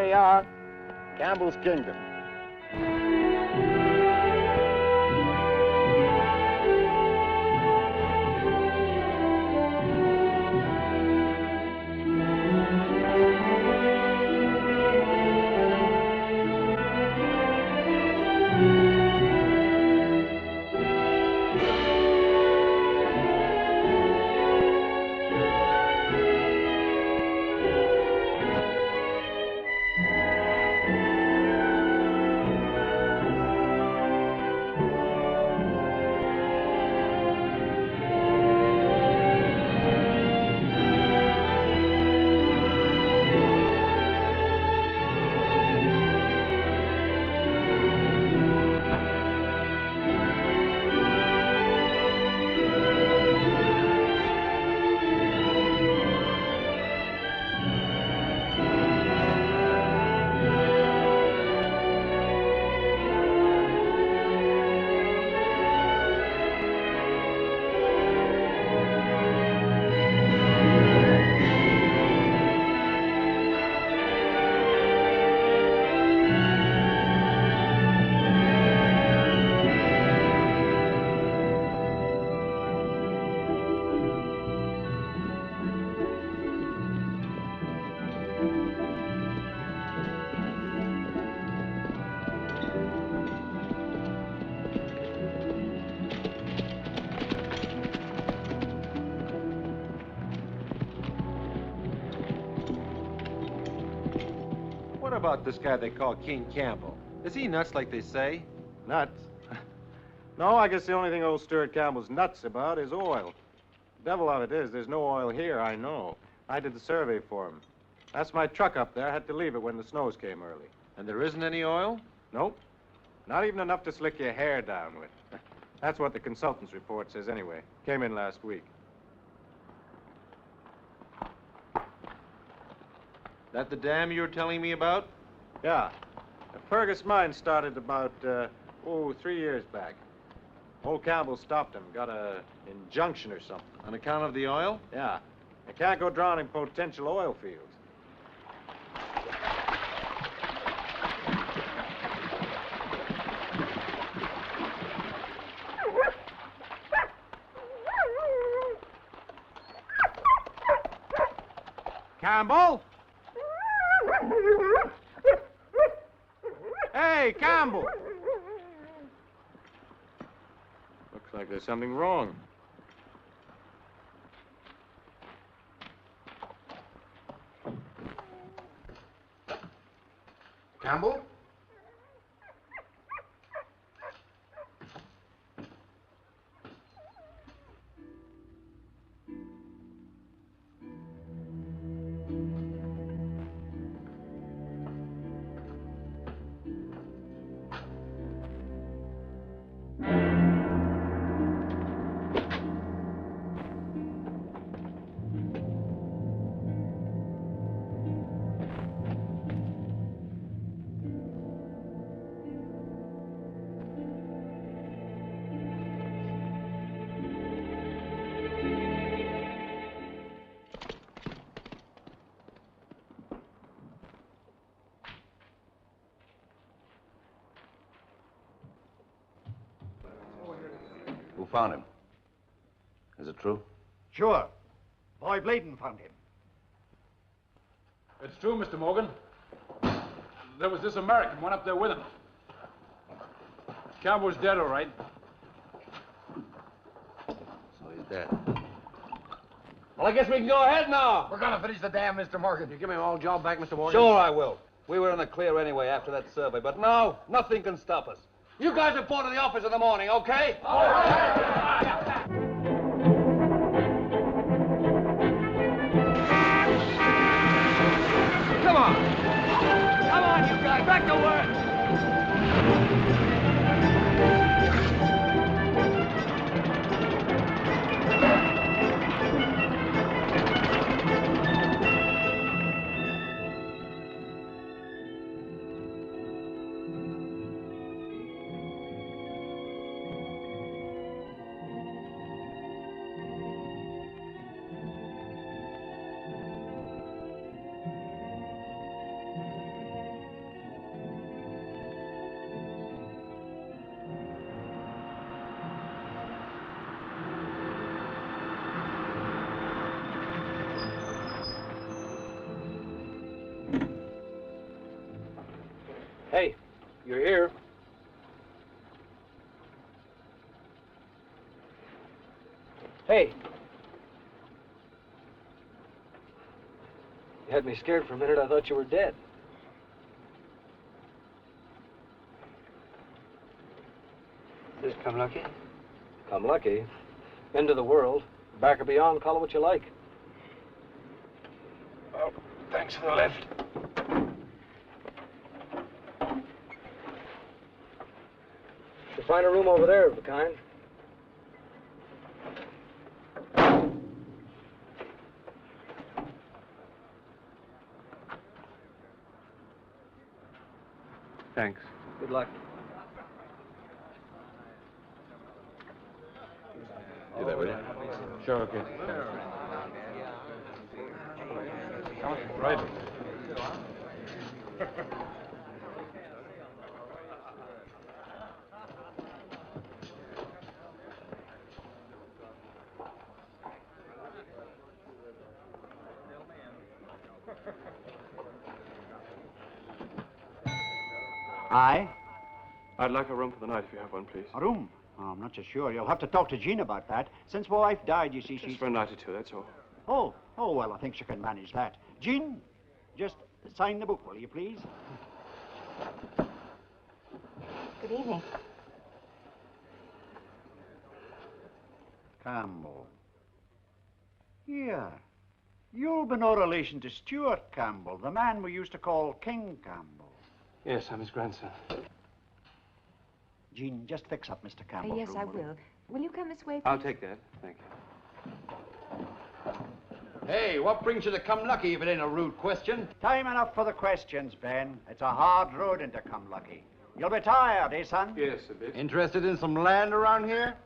they are, Campbell's Kingdom. What about this guy they call King Campbell? Is he nuts like they say? Nuts? No, I guess the only thing old Stuart Campbell's nuts about is oil. The devil of it is, there's no oil here, I know. I did the survey for him. That's my truck up there. I had to leave it when the snows came early. And there isn't any oil? Nope. Not even enough to slick your hair down with. That's what the consultant's report says anyway. Came in last week. That the dam you were telling me about? Yeah. The Fergus mine started about, 3 years back. Old Campbell stopped him, got a injunction or something. On account of the oil? Yeah. You can't go drowning potential oil fields. Campbell? Hey, Campbell! Looks like there's something wrong. Campbell? Who found him? Is it true? Sure. Boy Bladen found him. It's true, Mr. Morgan. There was this American, went up there with him. Campbell's dead, all right. So he's dead. Well, I guess we can go ahead now. We're gonna finish the dam, Mr. Morgan. You give me my old job back, Mr. Morgan? Sure I will. We were in the clear anyway after that survey, but now nothing can stop us. You guys report to the office in the morning, okay? All right. Come on. Come on, you guys. Back to work. Hey, you're here. Hey. You had me scared for a minute. I thought you were dead. Is this Come Lucky? Come Lucky? End of the world. Back or beyond, call it what you like. Oh, thanks for the lift. You'll find a room over there of the kind. Thanks. Good luck. You there, will you? Sure, okay. Right. Aye? I'd like a room for the night if you have one, please. A room? Oh, I'm not so sure. You'll have to talk to Jean about that. Since my wife died, you see, she's... Just for a night or two, that's all. Oh, well, I think she can manage that. Jean, just sign the book, will you, please? Good evening. Campbell. Yeah. You'll be no relation to Stuart Campbell, the man we used to call King Campbell. Yes, I'm his grandson. Jean, just fix up Mr. Campbell. Yes, I will. Will you come this way, please? I'll take that. Thank you. Hey, what brings you to Come Lucky if it ain't a rude question? Time enough for the questions, Ben. It's a hard road into Come Lucky. You'll be tired, eh, son? Yes, a bit. Interested in some land around here?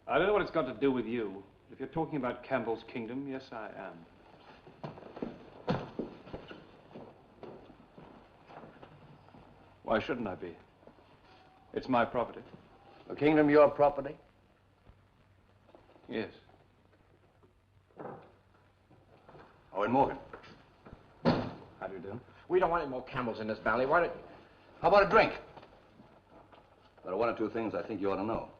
I don't know what it's got to do with you. If you're talking about Campbell's kingdom, yes, I am. Why shouldn't I be? It's my property. The kingdom your property? Yes. Owen Morgan. How do you do? We don't want any more Campbells in this valley. Why don't... How about a drink? There are one or two things I think you ought to know.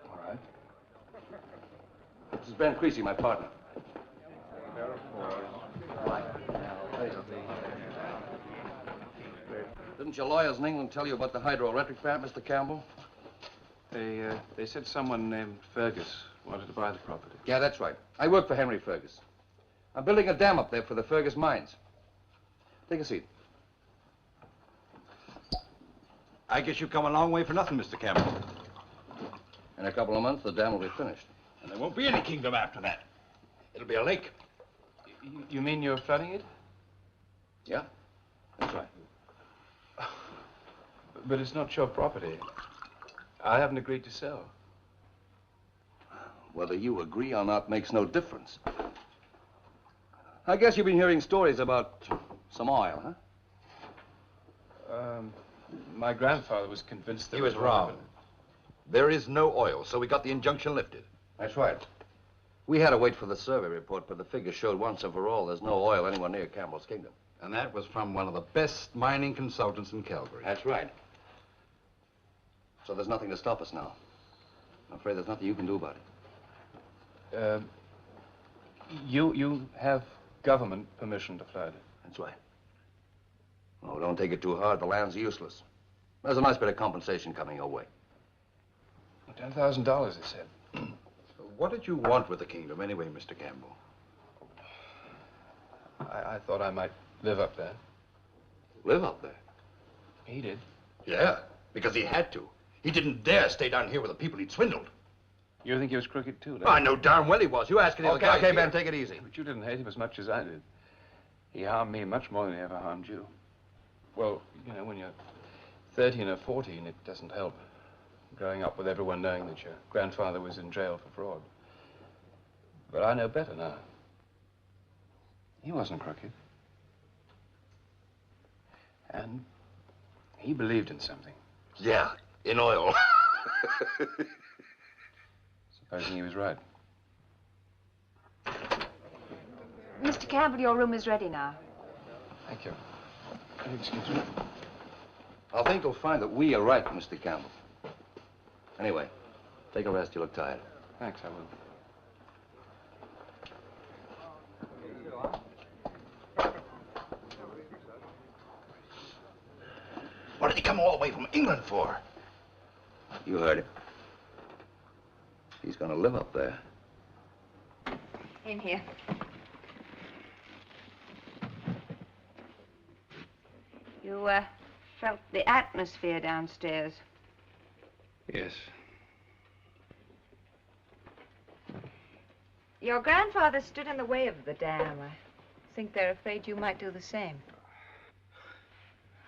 All right. This is Ben Creasy, my partner. Didn't your lawyers in England tell you about the hydroelectric plant, Mr. Campbell? They said someone named Fergus wanted to buy the property. Yeah, that's right. I work for Henry Fergus. I'm building a dam up there for the Fergus mines. Take a seat. I guess you've come a long way for nothing, Mr. Campbell. In a couple of months, the dam will be finished. And there won't be any kingdom after that. It'll be a lake. You mean you're flooding it? Yeah, that's right. But it's not your property. I haven't agreed to sell. Whether you agree or not makes no difference. I guess you've been hearing stories about some oil, huh? My grandfather was convinced He was wrong. There is no oil, so we got the injunction lifted. That's right. We had to wait for the survey report, but the figures showed once and for all there's no oil anywhere near Campbell's kingdom. And that was from one of the best mining consultants in Calgary. That's right. So there's nothing to stop us now. I'm afraid there's nothing you can do about it. You have government permission to flood. That's right. Oh, don't take it too hard. The land's useless. There's a nice bit of compensation coming your way. $10,000, they said. What did you want with the kingdom anyway, Mr. Campbell? I thought I might live up there. Live up there? He did. Yeah, because he had to. He didn't dare stay down here with the people he'd swindled. You think he was crooked, too, don't I know darn well he was. You ask any other guy. Okay, Ben, take it easy. But you didn't hate him as much as I did. He harmed me much more than he ever harmed you. Well, you know, when you're 13 or 14, it doesn't help. Growing up with everyone knowing that your grandfather was in jail for fraud. But I know better now. He wasn't crooked. And he believed in something. Yeah, in oil. Supposing he was right. Mr. Campbell, your room is ready now. Thank you. Excuse me. I think you'll find that we are right, Mr. Campbell. Anyway, take a rest. You look tired. Thanks, I will. What did he come all the way from England for? You heard it. He's gonna live up there. In here. You, felt the atmosphere downstairs. Yes. Your grandfather stood in the way of the dam. I think they're afraid you might do the same.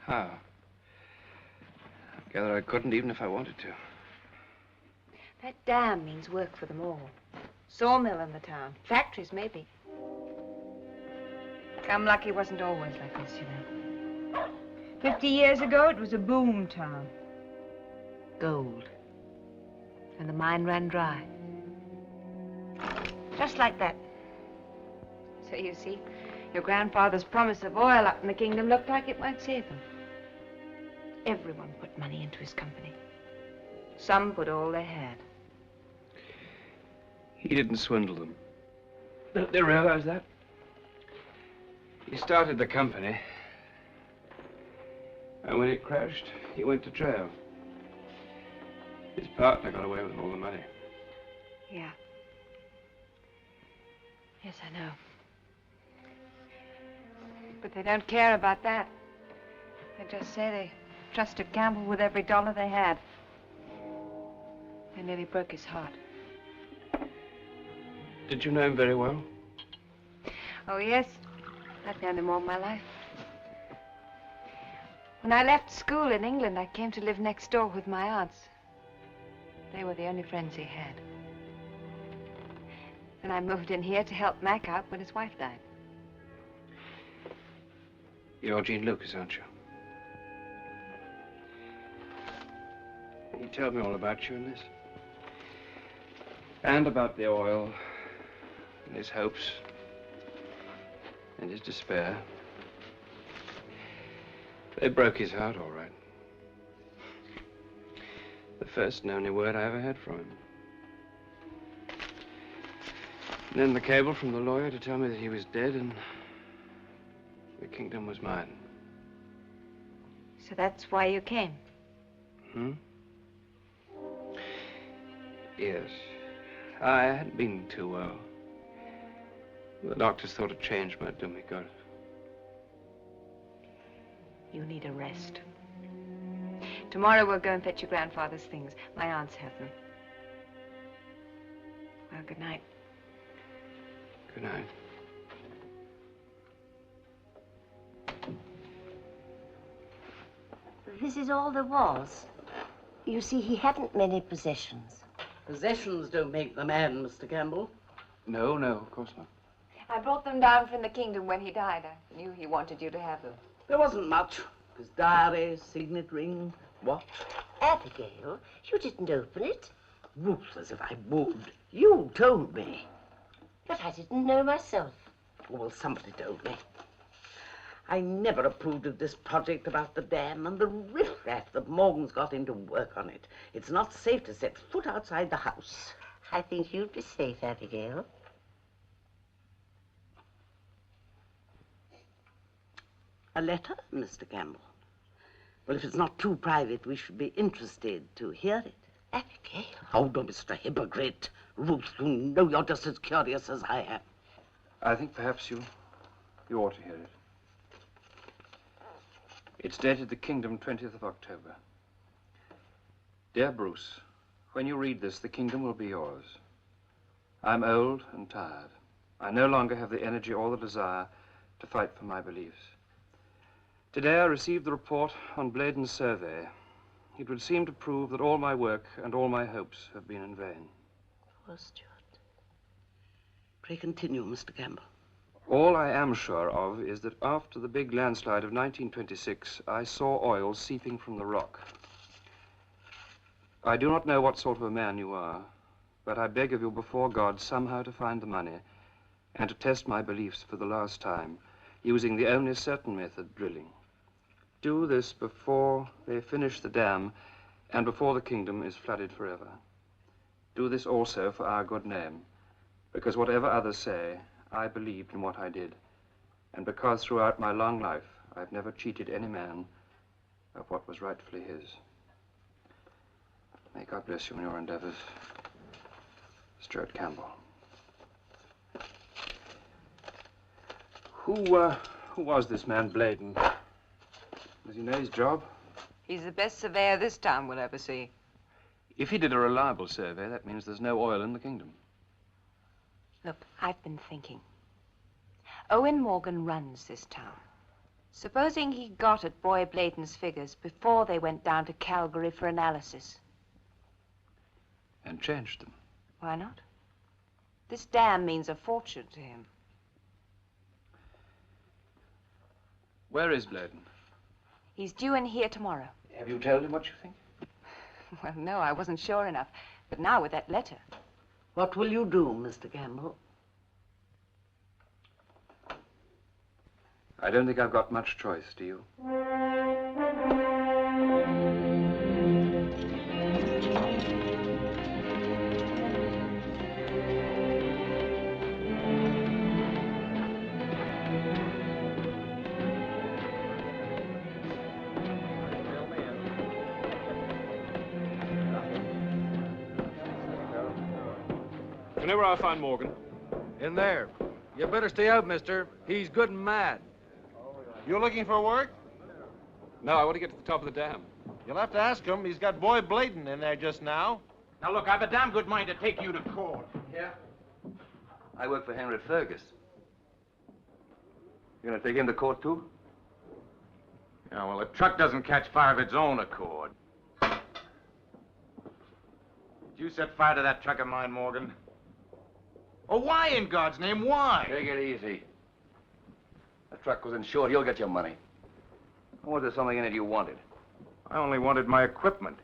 How? I gather I couldn't even if I wanted to. That dam means work for them all. Sawmill in the town. Factories, maybe. Come Lucky wasn't always like this, you know. 50 years ago, it was a boom town. Gold. And the mine ran dry. Just like that. So you see, your grandfather's promise of oil up in the kingdom looked like it might save them. Everyone put money into his company. Some put all they had. He didn't swindle them. Don't they realize that? He started the company. And when it crashed, he went to jail. His partner got away with all the money. Yeah. Yes, I know. But they don't care about that. They just say they trusted Campbell with every dollar they had. They nearly broke his heart. Did you know him very well? Oh, yes. I've known him all my life. When I left school in England, I came to live next door with my aunts. They were the only friends he had. Then I moved in here to help Mac out when his wife died. You're Jean Lucas, aren't you? He told me all about you in this. And about the oil, and his hopes, and his despair. They broke his heart, all right. The first and only word I ever had from him. And then the cable from the lawyer to tell me that he was dead and the kingdom was mine. So that's why you came? Hmm? Yes. I hadn't been too well. The doctors thought a change might do me good. You need a rest. Tomorrow we'll go and fetch your grandfather's things. My aunts have them. Well, good night. Good night. This is all there was. You see, he hadn't many possessions. Possessions don't make the man, Mr. Campbell. No, of course not. I brought them down from the kingdom when he died. I knew he wanted you to have them. There wasn't much. His diary, signet ring, watch. Abigail, you didn't open it. Ruth, as if I would. You told me. But I didn't know myself. Oh, well, somebody told me. I never approved of this project about the dam and the riffraff that Morgan's got in to work on it. It's not safe to set foot outside the house. I think you'd be safe, Abigail. A letter, Mr. Campbell? Well, if it's not too private, we should be interested to hear it. Abigail? Oh, don't be such a hypocrite. Ruth, you know you're just as curious as I am. I think perhaps you ought to hear it. It's dated the Kingdom, 20th of October. Dear Bruce, when you read this, the kingdom will be yours. I'm old and tired. I no longer have the energy or the desire to fight for my beliefs. Today I received the report on Bladen's survey. It would seem to prove that all my work and all my hopes have been in vain. Poor Stuart. Pray continue, Mr. Campbell. All I am sure of is that after the big landslide of 1926, I saw oil seeping from the rock. I do not know what sort of a man you are, but I beg of you before God somehow to find the money and to test my beliefs for the last time, using the only certain method, drilling. Do this before they finish the dam and before the kingdom is flooded forever. Do this also for our good name, because whatever others say, I believed in what I did, and because throughout my long life I've never cheated any man of what was rightfully his. May God bless you in your endeavors, Stuart Campbell. Who was this man, Bladen? Does he know his job? He's the best surveyor this town will ever see. If he did a reliable survey, that means there's no oil in the kingdom. Look, I've been thinking. Owen Morgan runs this town. Supposing he got at Boy Bladen's figures before they went down to Calgary for analysis. And changed them. Why not? This dam means a fortune to him. Where is Bladen? He's due in here tomorrow. Have you told him what you think? Well, no, I wasn't sure enough. But now with that letter. What will you do, Mr. Campbell? I don't think I've got much choice, do you? You know where I'll find Morgan? In there. You better stay out, mister. He's good and mad. You looking for work? No, I want to get to the top of the dam. You'll have to ask him. He's got Boy Bladen in there just now. Now, look, I've a damn good mind to take you to court. Yeah? I work for Henry Fergus. You gonna take him to court, too? Yeah, well, a truck doesn't catch fire of its own accord. Did you set fire to that truck of mine, Morgan? Oh, why, in God's name, why? Take it easy. The truck was insured. You'll get your money. Or was there something in it you wanted? I only wanted my equipment.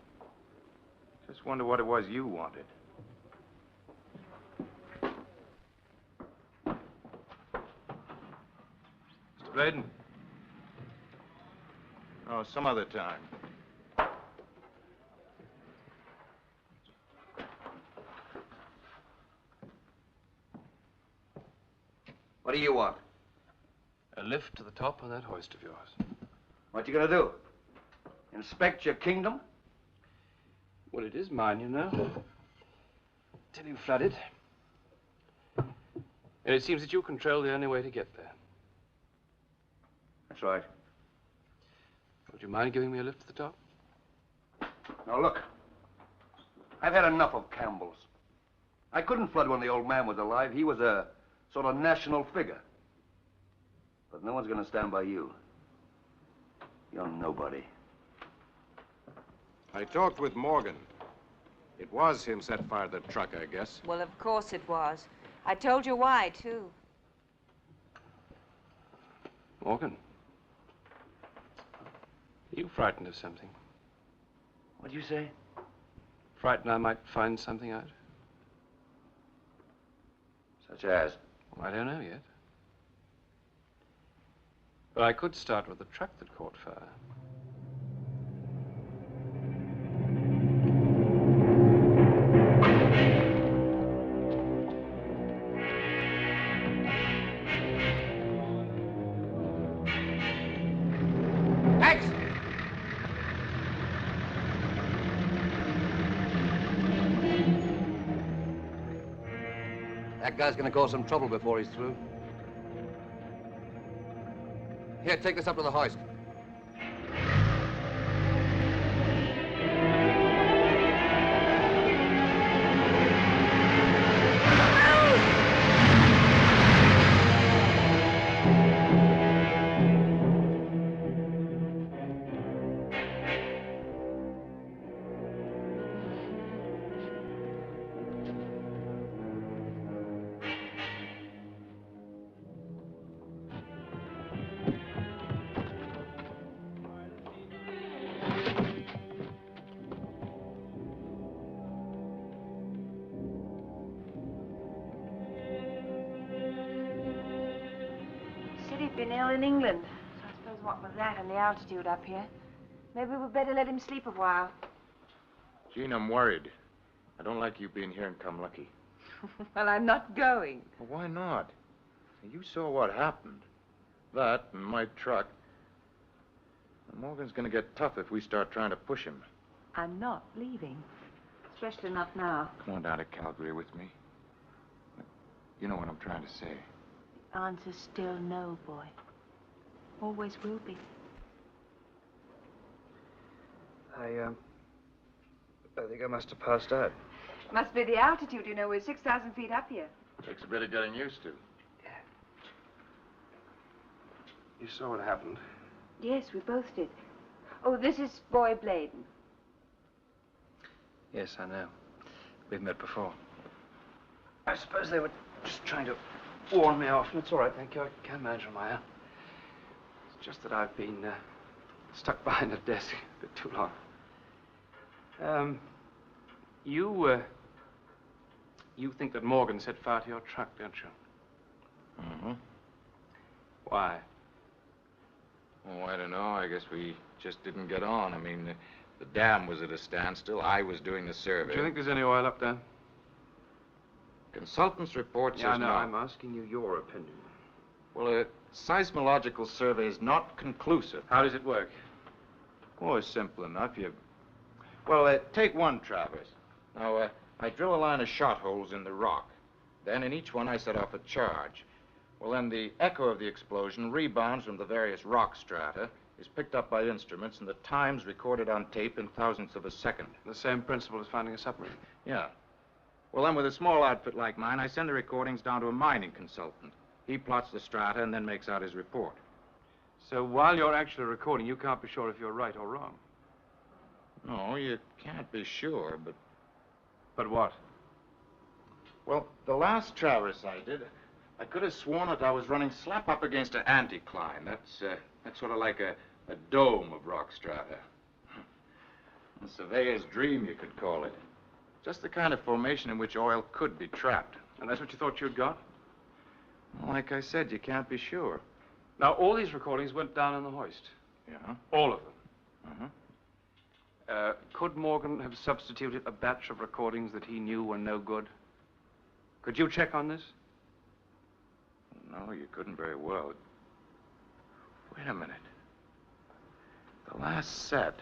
Just wonder what it was you wanted. Mr. Bladen? Oh, some other time. What do you want? A lift to the top on that hoist of yours. What you gonna do? Inspect your kingdom? Well, it is mine, you know. Till you flood it. And it seems that you control the only way to get there. That's right. Would you mind giving me a lift to the top? Now, look. I've had enough of Campbell's. I couldn't flood when the old man was alive. He was a sort of national figure. But no one's gonna stand by you. You're nobody. I talked with Morgan. It was him set fire to the truck, I guess. Well, of course it was. I told you why, too. Morgan. Are you frightened of something? What'd you say? Frightened I might find something out? Such as? Well, I don't know yet. But I could start with the truck that caught fire. That guy's gonna cause some trouble before he's through. Here, take this up to the hoist. been ill in England. So I suppose what with that and the altitude up here, maybe we'd better let him sleep a while. Jean, I'm worried. I don't like you being here in Come Lucky. Well, I'm not going. Well, why not? You saw what happened. That and my truck. Morgan's gonna get tough if we start trying to push him. I'm not leaving. Especially not now. Come on down to Calgary with me. You know what I'm trying to say. The answer's still no, boy. Always will be. I think I must have passed out. Must be the altitude, you know. We're 6,000 feet up here. Takes a bit of getting used to. You saw what happened. Yes, we both did. Oh, this is Boy Bladen. Yes, I know. We've met before. I suppose they were just trying to warn me off, and it's all right, thank you. I can manage on my own. It's just that I've been stuck behind a desk a bit too long. You think that Morgan set fire to your truck, don't you? Mm-hmm. Why? Oh, I don't know. I guess we just didn't get on. I mean, the dam was at a standstill. I was doing the survey. Do you think there's any oil up there? Consultant's report says Yeah, I know. no. I'm asking you your opinion. Well, a seismological survey is not conclusive. How does it work? Oh, it's simple enough. Take one, Travers. Now, I drill a line of shot holes in the rock. Then in each one I set off a charge. Well, then the echo of the explosion rebounds from the various rock strata, is picked up by instruments, and the time's recorded on tape in thousandths of a second. The same principle as finding a submarine. Yeah. Well, then with a small outfit like mine, I send the recordings down to a mining consultant. He plots the strata and then makes out his report. So while you're actually recording, you can't be sure if you're right or wrong. No, you can't be sure, but... But what? Well, the last traverse I did, I could have sworn that I was running slap up against an anticline. That's sort of like a dome of rock strata. A surveyor's dream, you could call it. Just the kind of formation in which oil could be trapped. And that's what you thought you'd got? Well, like I said, you can't be sure. Now, all these recordings went down in the hoist. Yeah? All of them. Uh-huh. Could Morgan have substituted a batch of recordings that he knew were no good? Could you check on this? No, you couldn't very well. Wait a minute. The last set,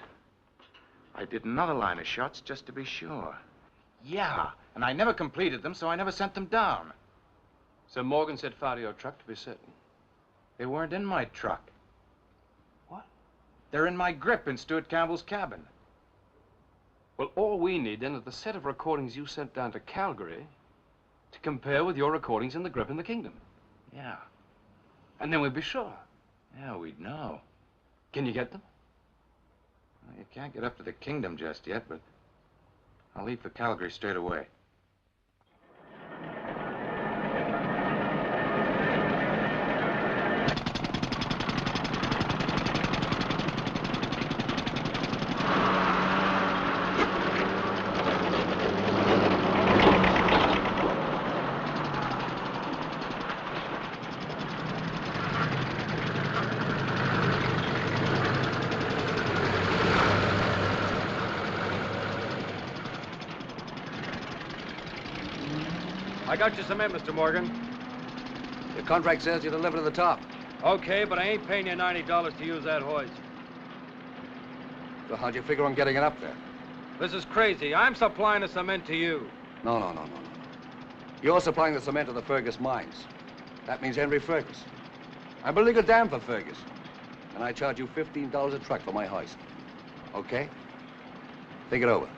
I did another line of shots just to be sure. Yeah, and I never completed them, so I never sent them down. So Morgan set fire to your truck to be certain? They weren't in my truck. What? They're in my grip in Stuart Campbell's cabin. Well, all we need, then, is the set of recordings you sent down to Calgary to compare with your recordings in the grip in the Kingdom. Yeah. And then we'd be sure. Yeah, we'd know. Can you get them? Well, you can't get up to the Kingdom just yet, but I'll leave for Calgary straight away. I got you cement, Mr. Morgan. Your contract says you deliver to the top. Okay, but I ain't paying you $90 to use that hoist. So how'd you figure on getting it up there? This is crazy. I'm supplying the cement to you. No. You're supplying the cement to the Fergus mines. That means Henry Fergus. I built a legal dam for Fergus. And I charge you $15 a truck for my hoist. Okay? Think it over.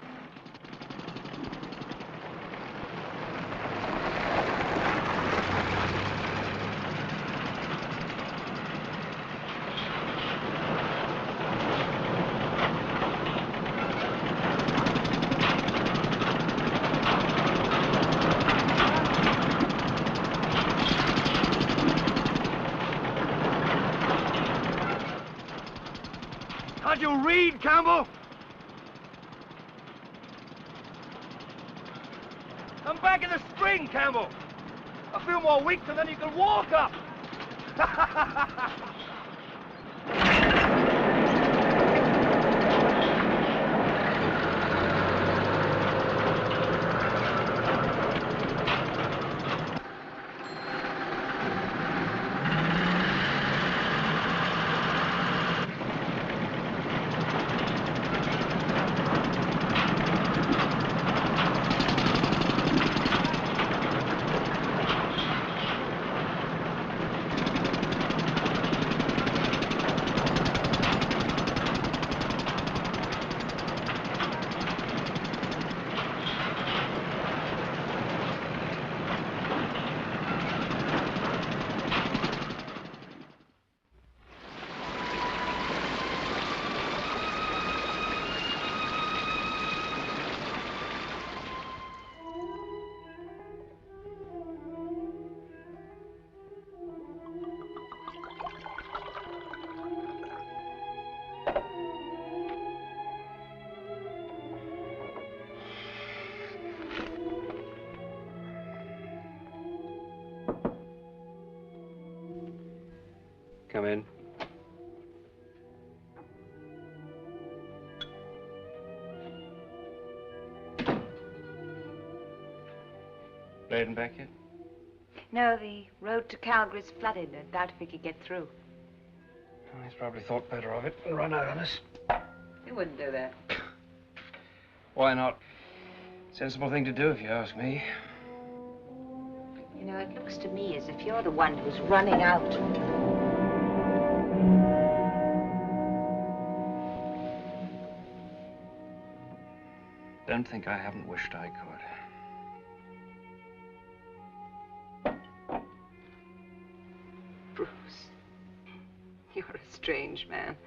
Can't you read, Campbell? Come back in the spring, Campbell. A few more weeks and then you can walk up. Come in. Braden back yet? No, the road to Calgary's flooded. I doubt if he could get through. Oh, he's probably thought better of it and run out on us. He wouldn't do that. Why not? Sensible thing to do, if you ask me. You know, it looks to me as if you're the one who's running out. Don't think I haven't wished I could. Bruce, you're a strange man.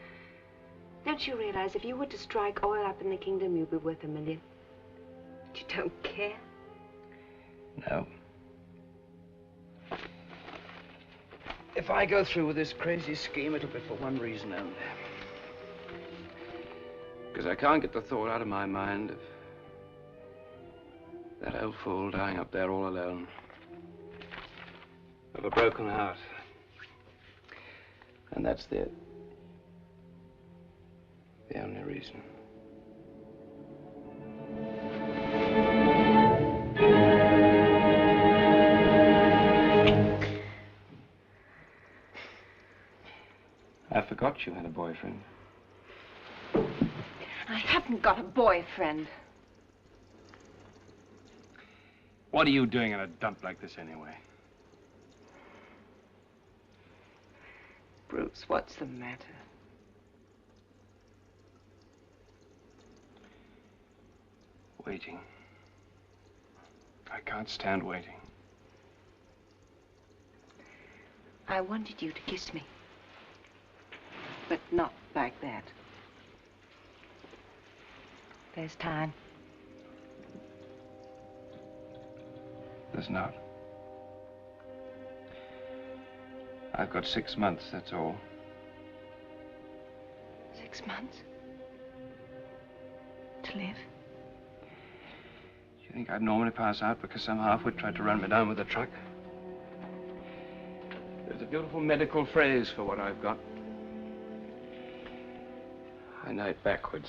Don't you realize if you were to strike oil up in the kingdom, you'd be worth $1 million? But you don't care? No. If I go through with this crazy scheme, it'll be for one reason only. Because I can't get the thought out of my mind of that old fool dying up there all alone. Of a broken heart. And that's the only reason. I forgot you had a boyfriend. I haven't got a boyfriend. What are you doing in a dump like this anyway? Bruce, what's the matter? Waiting. I can't stand waiting. I wanted you to kiss me. But not like that. There's time. There's not. I've got 6 months, that's all. 6 months? To live? Do you think I'd normally pass out because some half-wit tried to run me down with a truck? There's a beautiful medical phrase for what I've got. I know it backwards.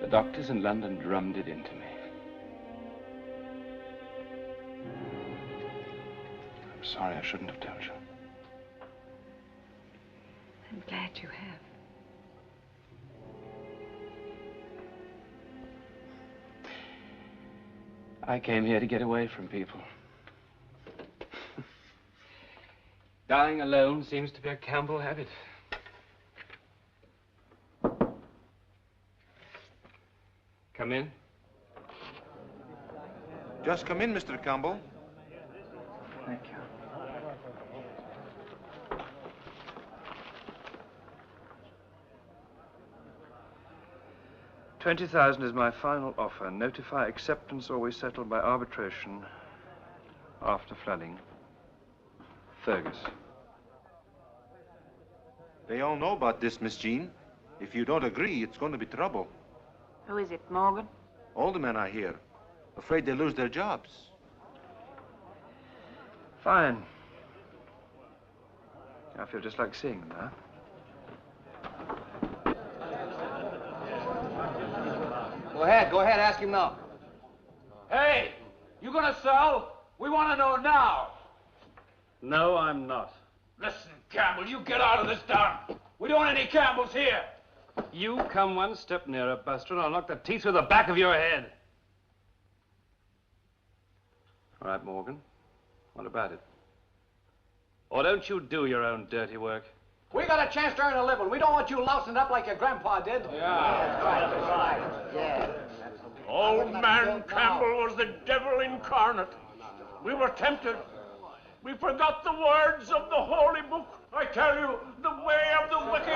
The doctors in London drummed it into me. I'm sorry, I shouldn't have told you. I'm glad you have. I came here to get away from people. Dying alone seems to be a Campbell habit. Come in. Just come in, Mr. Campbell. Thank you. $20,000 is my final offer. Notify acceptance or we settle by arbitration after flooding. Fergus. They all know about this, Miss Jean. If you don't agree, it's going to be trouble. Who is it, Morgan? All the men are here. Afraid they lose their jobs. Fine. I feel just like seeing them, huh? Go ahead, ask him now. Hey, you gonna sell? We want to know now. No, I'm not. Listen, Campbell, you get out of this town. We don't want any Campbells here. You come one step nearer, Buster, and I'll knock the teeth through the back of your head. All right, Morgan. What about it? Or don't you do your own dirty work? We got a chance to earn a living. We don't want you lousing up like your grandpa did. Yeah. Old man Campbell was the devil incarnate. We were tempted. We forgot the words of the holy book. I tell you, the way of the wicked is...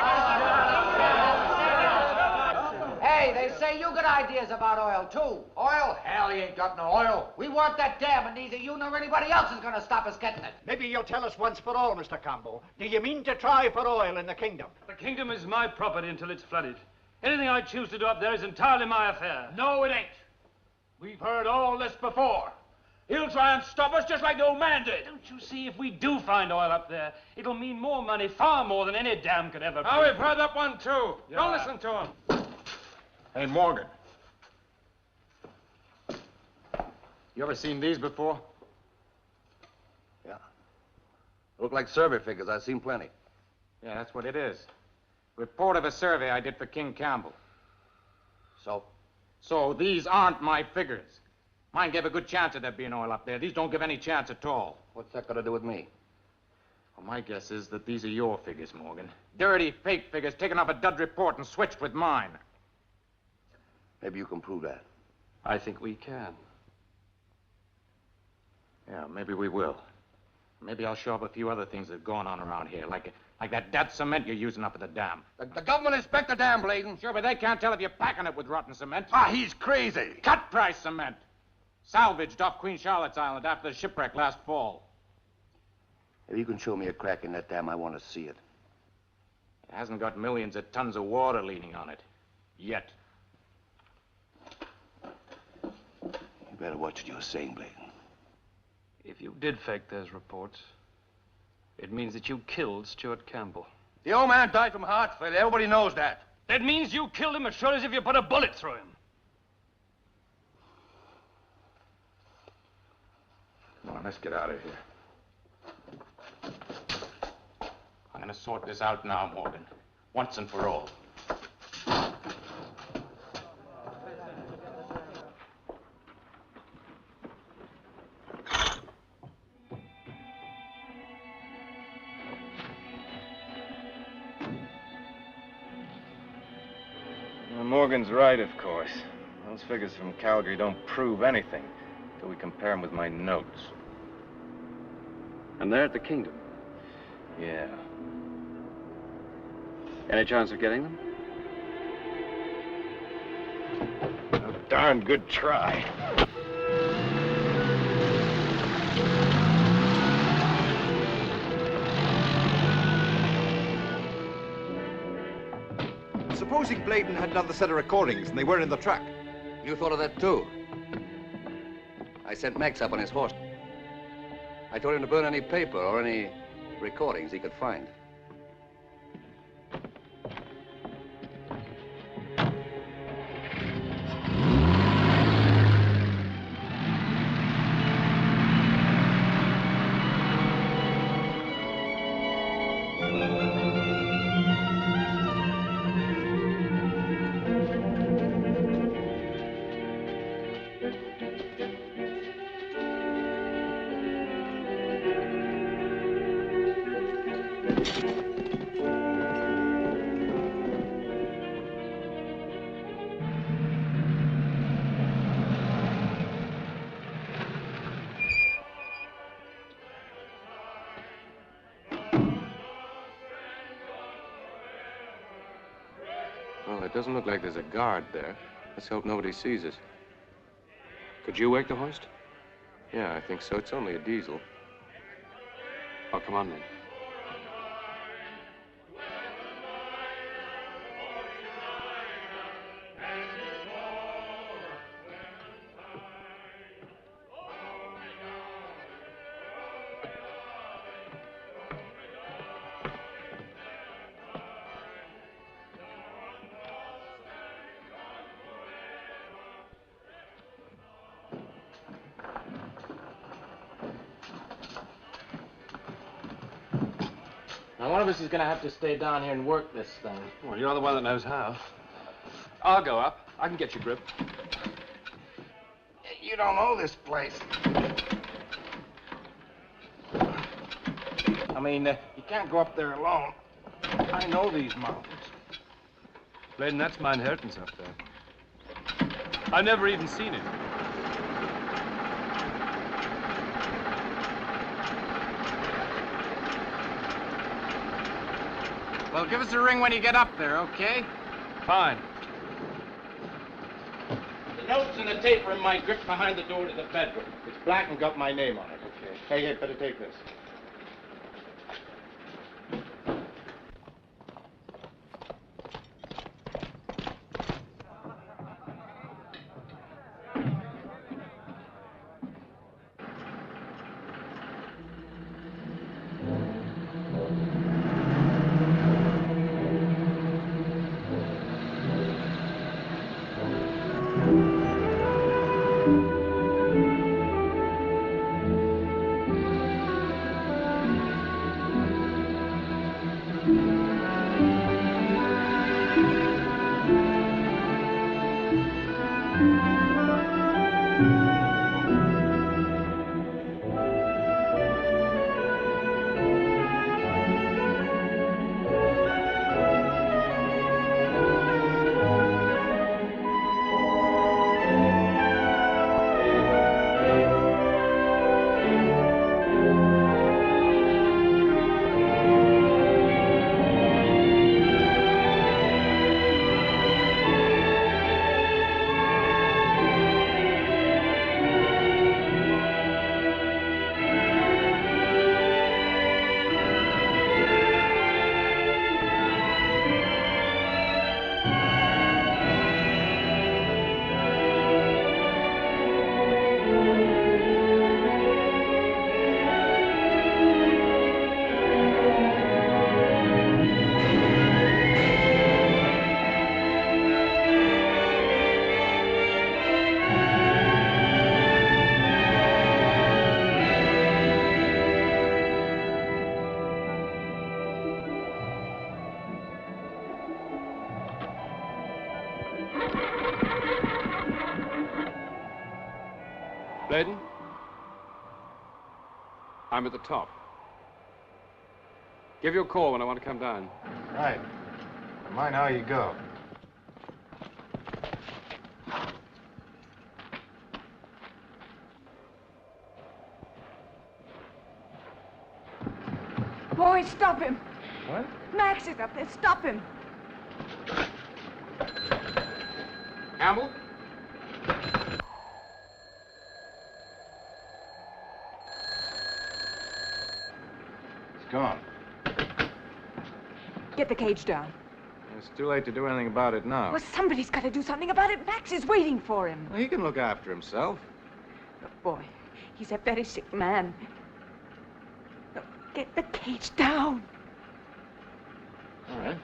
Hey, they say you got ideas about oil, too. Oil? Hell, you ain't got no oil. We want that dam, and neither you nor anybody else is gonna stop us getting it. Maybe you'll tell us once for all, Mr. Campbell. Do you mean to try for oil in the kingdom? The kingdom is my property until it's flooded. Anything I choose to do up there is entirely my affair. No, it ain't. We've heard all this before. He'll try and stop us just like the old man did. Don't you see, if we do find oil up there, it'll mean more money, far more than any dam could ever bring. Oh, we've heard that one, too. Yeah. Don't listen to him. Hey, Morgan. You ever seen these before? Yeah. Look like survey figures. I've seen plenty. Yeah, that's what it is. Report of a survey I did for King Campbell. So? So these aren't my figures. Mine gave a good chance of there being oil up there. These don't give any chance at all. What's that got to do with me? Well, my guess is that these are your figures, Morgan. Dirty, fake figures taken off a dud report and switched with mine. Maybe you can prove that. I think we can. Yeah, maybe we will. Maybe I'll show up a few other things that are going on around here, like that cement you're using up at the dam. The government inspect the dam, Bladen. Sure, but they can't tell if you're packing it with rotten cement. Ah, he's crazy. Cut price cement. Salvaged off Queen Charlotte's Island after the shipwreck last fall. If you can show me a crack in that dam, I want to see it. It hasn't got millions of tons of water leaning on it. Yet. You better watch what you're saying, Bladen. If you did fake those reports, it means that you killed Stuart Campbell. The old man died from heart failure. Everybody knows that. That means you killed him as sure as if you put a bullet through him. Come on, let's get out of here. I'm gonna sort this out now, Morgan. Once and for all. Morgan's right, of course. Those figures from Calgary don't prove anything until we compare them with my notes. And they're at the kingdom. Yeah. Any chance of getting them? A darn good try. Supposing Bladen had another set of recordings and they were in the truck. You thought of that, too. I sent Max up on his horse. I told him to burn any paper or any recordings he could find. Well, it doesn't look like there's a guard there. Let's hope nobody sees us. Could you work the hoist? Yeah, I think so. It's only a diesel. Oh, come on then. Now, one of us is going to have to stay down here and work this thing. Well, you're the one that knows how. I'll go up. I can get your grip. You don't know this place. I mean, you can't go up there alone. I know these mountains. Bladen, that's my inheritance up there. I've never even seen it. Well, give us a ring when you get up there, okay? Fine. The notes and the tape are in my grip behind the door to the bedroom. It's black and got my name on it. Okay. Hey, better take this. Bladen? I'm at the top. Give you a call when I want to come down. Right. Mind how you go. Boy, stop him. What? Max is up there. Stop him. Campbell? It's gone. Get the cage down. It's too late to do anything about it now. Well, somebody's got to do something about it. Max is waiting for him. Well, he can look after himself. Look, boy, he's a very sick man. Look, get the cage down. All right.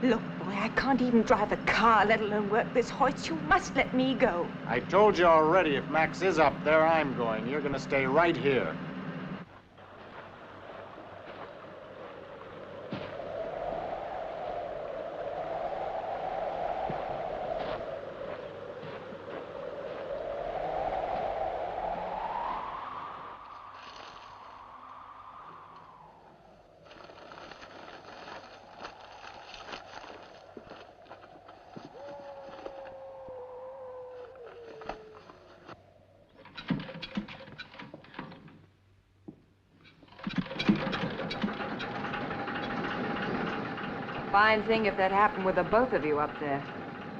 Look, boy, I can't even drive a car, let alone work this hoist. You must let me go. I told you already, if Max is up there, I'm going. You're going to stay right here. fine thing if that happened with the both of you up there.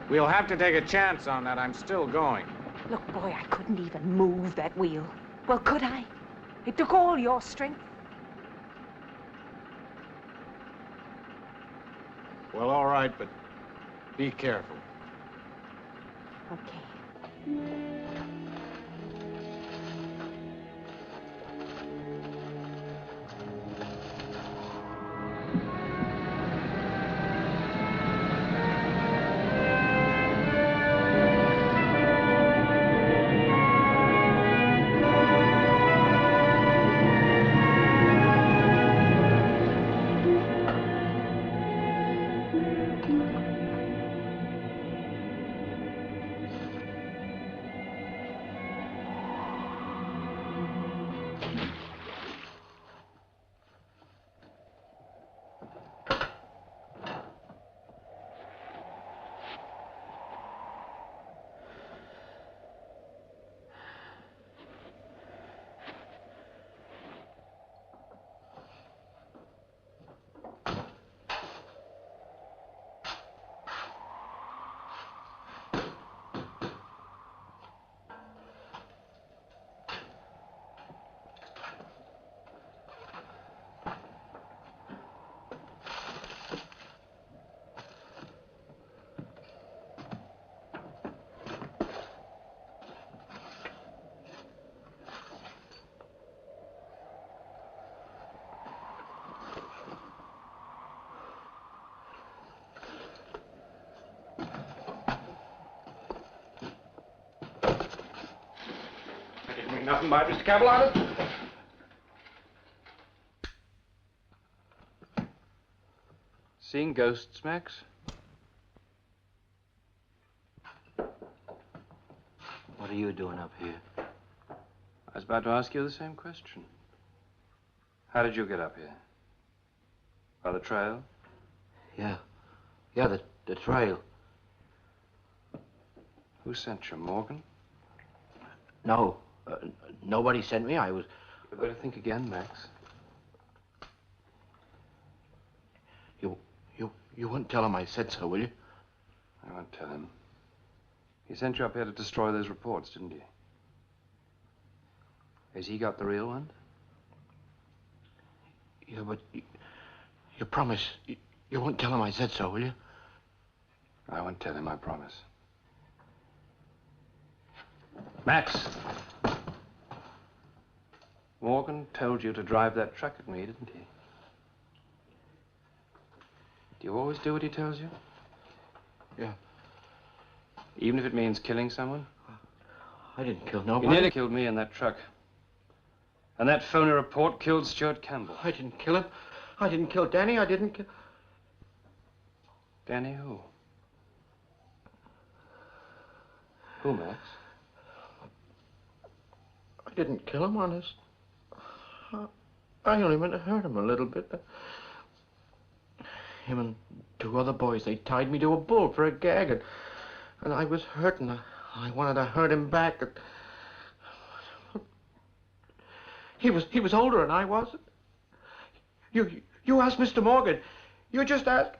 We'll have to take a chance on that. I'm still going. Look, boy, I couldn't even move that wheel. Well, could I? It took all your strength. Well, all right, but be careful. Okay. Nothing by Mr. Campbell on it? Seeing ghosts, Max? What are you doing up here? I was about to ask you the same question. How did you get up here? By the trail? Yeah. Yeah, the trail. Who sent you, Morgan? No. Nobody sent me. I was... You better think again, Max. You won't tell him I said so, will you? I won't tell him. He sent you up here to destroy those reports, didn't he? Has he got the real one? Yeah, but you promise you won't tell him I said so, will you? I won't tell him, I promise. Max! Morgan told you to drive that truck at me, didn't he? Do you always do what he tells you? Yeah. Even if it means killing someone? I didn't kill nobody. You nearly killed me in that truck. And that phony report killed Stuart Campbell. I didn't kill him. I didn't kill Danny. I didn't kill... Danny who? Who, Max? I didn't kill him, honest. I only meant to hurt him a little bit. Him and two other boys, they tied me to a bull for a gag, and I was hurt, and I wanted to hurt him back. He was older than I was. You asked Mr. Morgan. You just asked.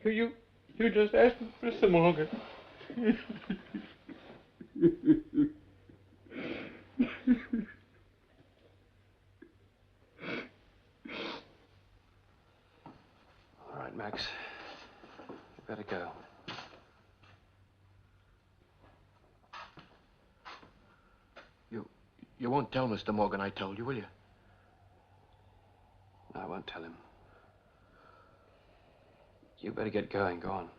You just asked Mr. Morgan. All right, Max. You better go. You won't tell Mr. Morgan I told you, will you? No, I won't tell him. You better get going. Go on.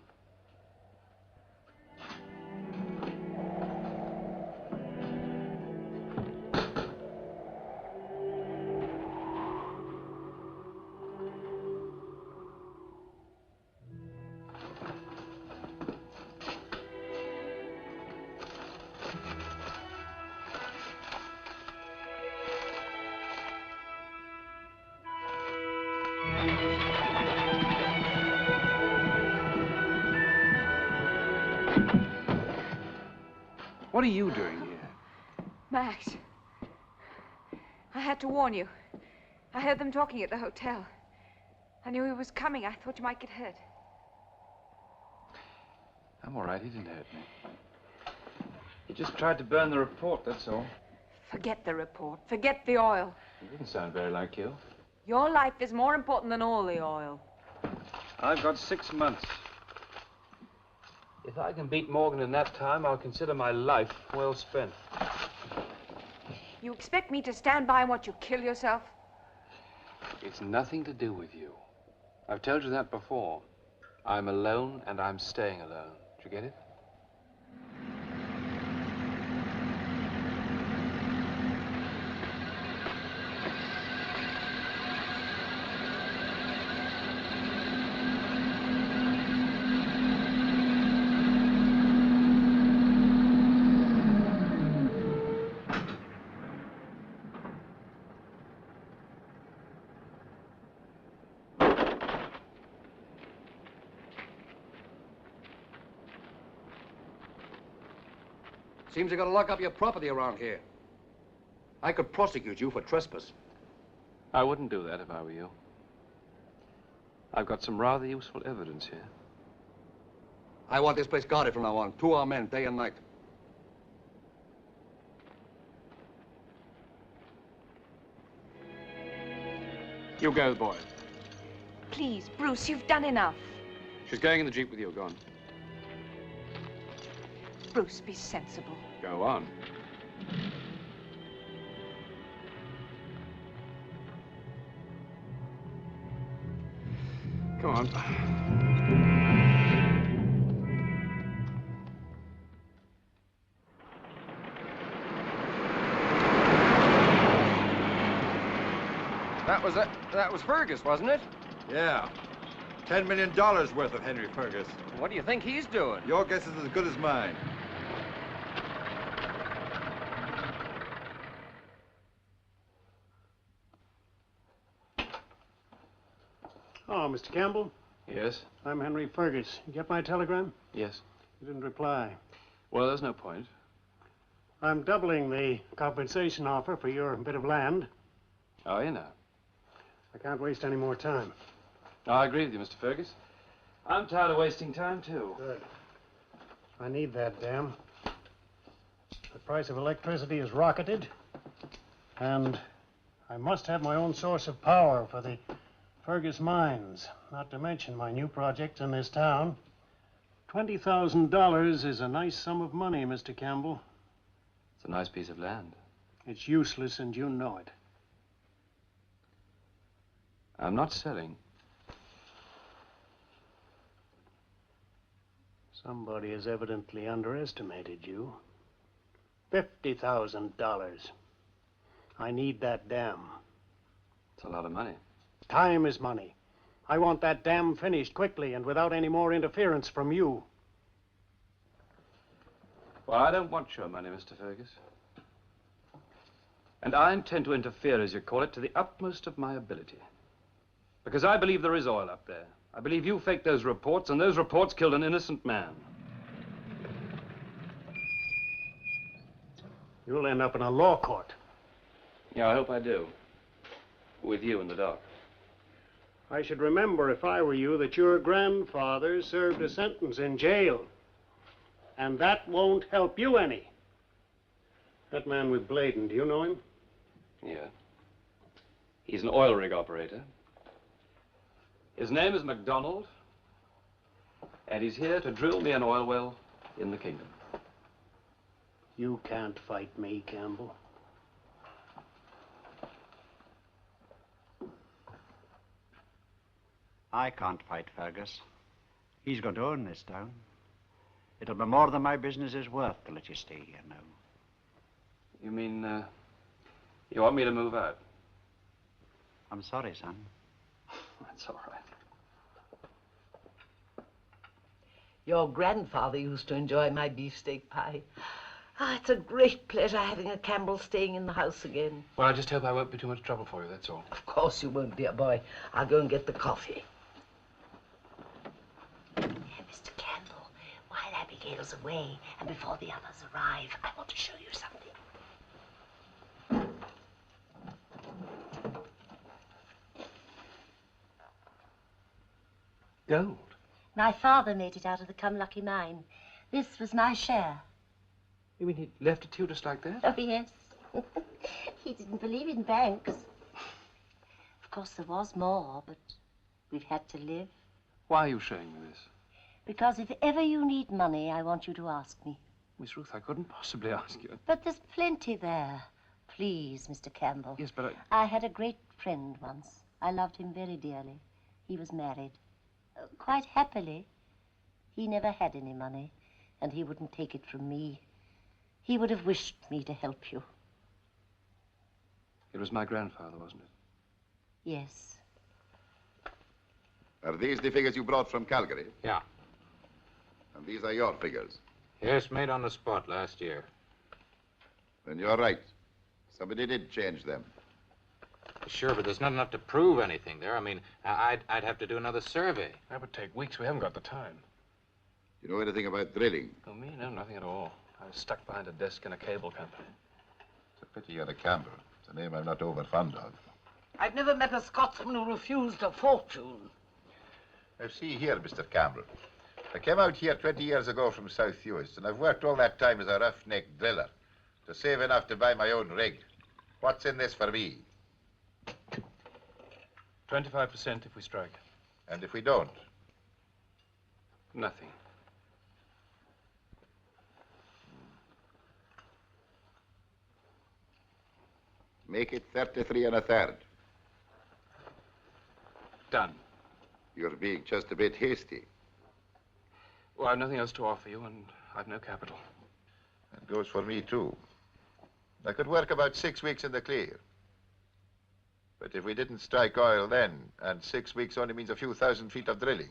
What are you doing here? Max, I had to warn you. I heard them talking at the hotel. I knew he was coming. I thought you might get hurt. I'm all right. He didn't hurt me. He just tried to burn the report, that's all. Forget the report. Forget the oil. It didn't sound very like you. Your life is more important than all the oil. I've got 6 months. If I can beat Morgan in that time, I'll consider my life well spent. You expect me to stand by and watch you kill yourself? It's nothing to do with you. I've told you that before. I'm alone, and I'm staying alone. Did you get it? Seems you gotta lock up your property around here. I could prosecute you for trespass. I wouldn't do that if I were you. I've got some rather useful evidence here. I want this place guarded from now on. 2 armed men, day and night. You go, boy. Please, Bruce, you've done enough. She's going in the Jeep with you. Go on. Bruce, be sensible. Go on. Come on. That was Fergus, wasn't it? Yeah. $10 million worth of Henry Fergus. What do you think he's doing? Your guess is as good as mine. Oh, Mr. Campbell? Yes? I'm Henry Fergus. You get my telegram? Yes. You didn't reply. Well, there's no point. I'm doubling the compensation offer for your bit of land. Oh, you know. I can't waste any more time. I agree with you, Mr. Fergus. I'm tired of wasting time, too. Good. I need that dam. The price of electricity has rocketed, and I must have my own source of power for the Fergus mines, not to mention my new projects in this town. $20,000 is a nice sum of money, Mr. Campbell. It's a nice piece of land. It's useless, and you know it. I'm not selling. Somebody has evidently underestimated you. $50,000. I need that dam. It's a lot of money. Time is money. I want that dam finished quickly and without any more interference from you. Well, I don't want your money, Mr. Fergus. And I intend to interfere, as you call it, to the utmost of my ability. Because I believe there is oil up there. I believe you faked those reports, and those reports killed an innocent man. You'll end up in a law court. Yeah, I hope I do. With you in the dock. I should remember, if I were you, that your grandfather served a sentence in jail. And that won't help you any. That man with Bladen, do you know him? Yeah. He's an oil rig operator. His name is MacDonald, and he's here to drill me an oil well in the kingdom. You can't fight me, Campbell. I can't fight Fergus. He's going to own this town. It'll be more than my business is worth to let you stay here now. You mean, you want me to move out? I'm sorry, son. That's all right. Your grandfather used to enjoy my beefsteak pie. Ah, it's a great pleasure having a Campbell staying in the house again. Well, I just hope I won't be too much trouble for you, that's all. Of course you won't, dear boy. I'll go and get the coffee. Mr. Campbell, while Abigail's away and before the others arrive, I want to show you something. Gold? My father made it out of the Cumlucky mine. This was my share. You mean he left it to you just like that? Oh, yes. He didn't believe in banks. Of course, there was more, but we've had to live. Why are you showing me this? Because if ever you need money, I want you to ask me. Miss Ruth, I couldn't possibly ask you. But there's plenty there. Please, Mr. Campbell. Yes, but I had a great friend once. I loved him very dearly. He was married. Quite happily. He never had any money, and he wouldn't take it from me. He would have wished me to help you. It was my grandfather, wasn't it? Yes. Are these the figures you brought from Calgary? Yeah. And these are your figures? Yes, made on the spot last year. Then you're right. Somebody did change them. Sure, but there's not enough to prove anything there. I mean, I'd have to do another survey. That would take weeks. We haven't got the time. You know anything about drilling? Oh, me? No, nothing at all. I was stuck behind a desk in a cable company. It's a pity you're a Campbell. It's a name I'm not over fond of. I've never met a Scotsman who refused a fortune. Now, see here, Mr. Campbell. I came out here 20 years ago from South Uist, and I've worked all that time as a roughneck driller to save enough to buy my own rig. What's in this for me? 25% if we strike. And if we don't? Nothing. Make it 33 1/3. Done. You're being just a bit hasty. Well, I've nothing else to offer you, and I've no capital. That goes for me, too. I could work about 6 weeks in the clear. But if we didn't strike oil then, and 6 weeks only means a few thousand feet of drilling.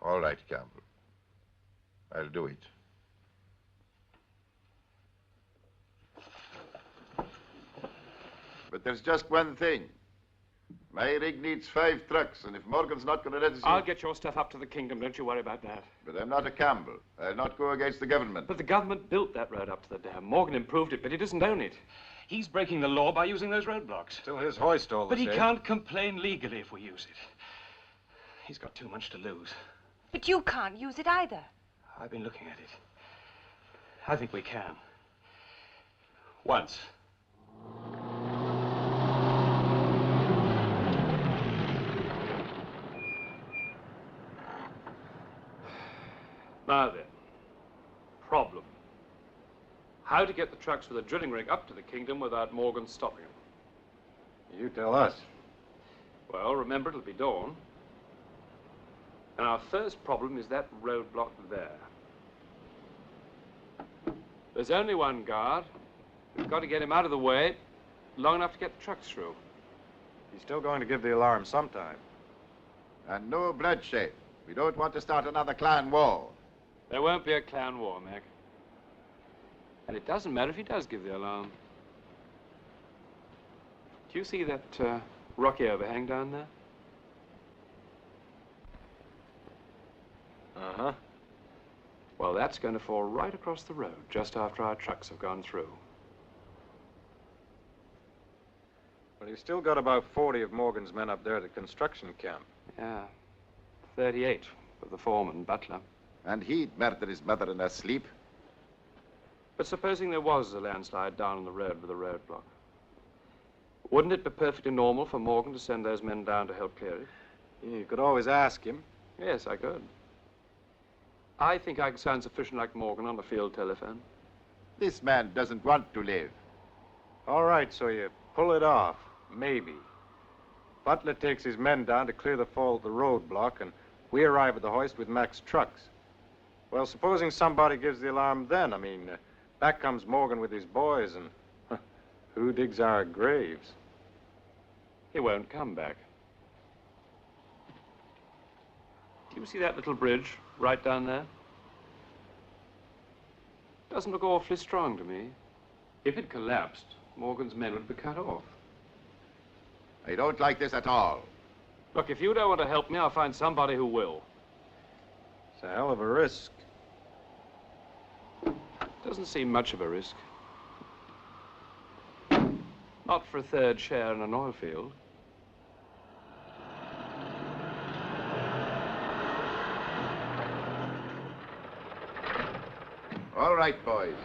All right, Campbell. I'll do it. But there's just one thing. My rig needs 5 trucks, and if Morgan's not going to let us... I'll get your stuff up to the kingdom. Don't you worry about that. But I'm not a Campbell. I'll not go against the government. But the government built that road up to the dam. Morgan improved it, but he doesn't own it. He's breaking the law by using those roadblocks. Still his hoist all the But he same. can't complain legally if we use it. He's got too much to lose. But you can't use it either. I've been looking at it. I think we can. Once. Now then, problem. How to get the trucks with a drilling rig up to the kingdom without Morgan stopping them? You tell us. Well, remember, it'll be dawn. And our first problem is that roadblock there. There's only one guard. We've got to get him out of the way long enough to get the trucks through. He's still going to give the alarm sometime. And no bloodshed. We don't want to start another clan war. There won't be a clan war, Mac. And it doesn't matter if he does give the alarm. Do you see that rocky overhang down there? Uh-huh. Well, that's going to fall right across the road just after our trucks have gone through. But he's still got about 40 of Morgan's men up there at the construction camp. Yeah, 38 with the foreman, Butler. And he'd murder his mother in her sleep. But supposing there was a landslide down on the road with a roadblock, wouldn't it be perfectly normal for Morgan to send those men down to help clear it? Yeah, you could always ask him. Yes, I could. I think I could sound sufficient like Morgan on the field telephone. This man doesn't want to live. All right, so you pull it off. Maybe. Butler takes his men down to clear the fall of the roadblock, and we arrive at the hoist with Mac's trucks. Well, supposing somebody gives the alarm then, back comes Morgan with his boys, and who digs our graves? He won't come back. Do you see that little bridge right down there? Doesn't look awfully strong to me. If it collapsed, Morgan's men would be cut off. I don't like this at all. Look, if you don't want to help me, I'll find somebody who will. It's a hell of a risk. Doesn't seem much of a risk. Not for a third share in an oil field. All right, boys.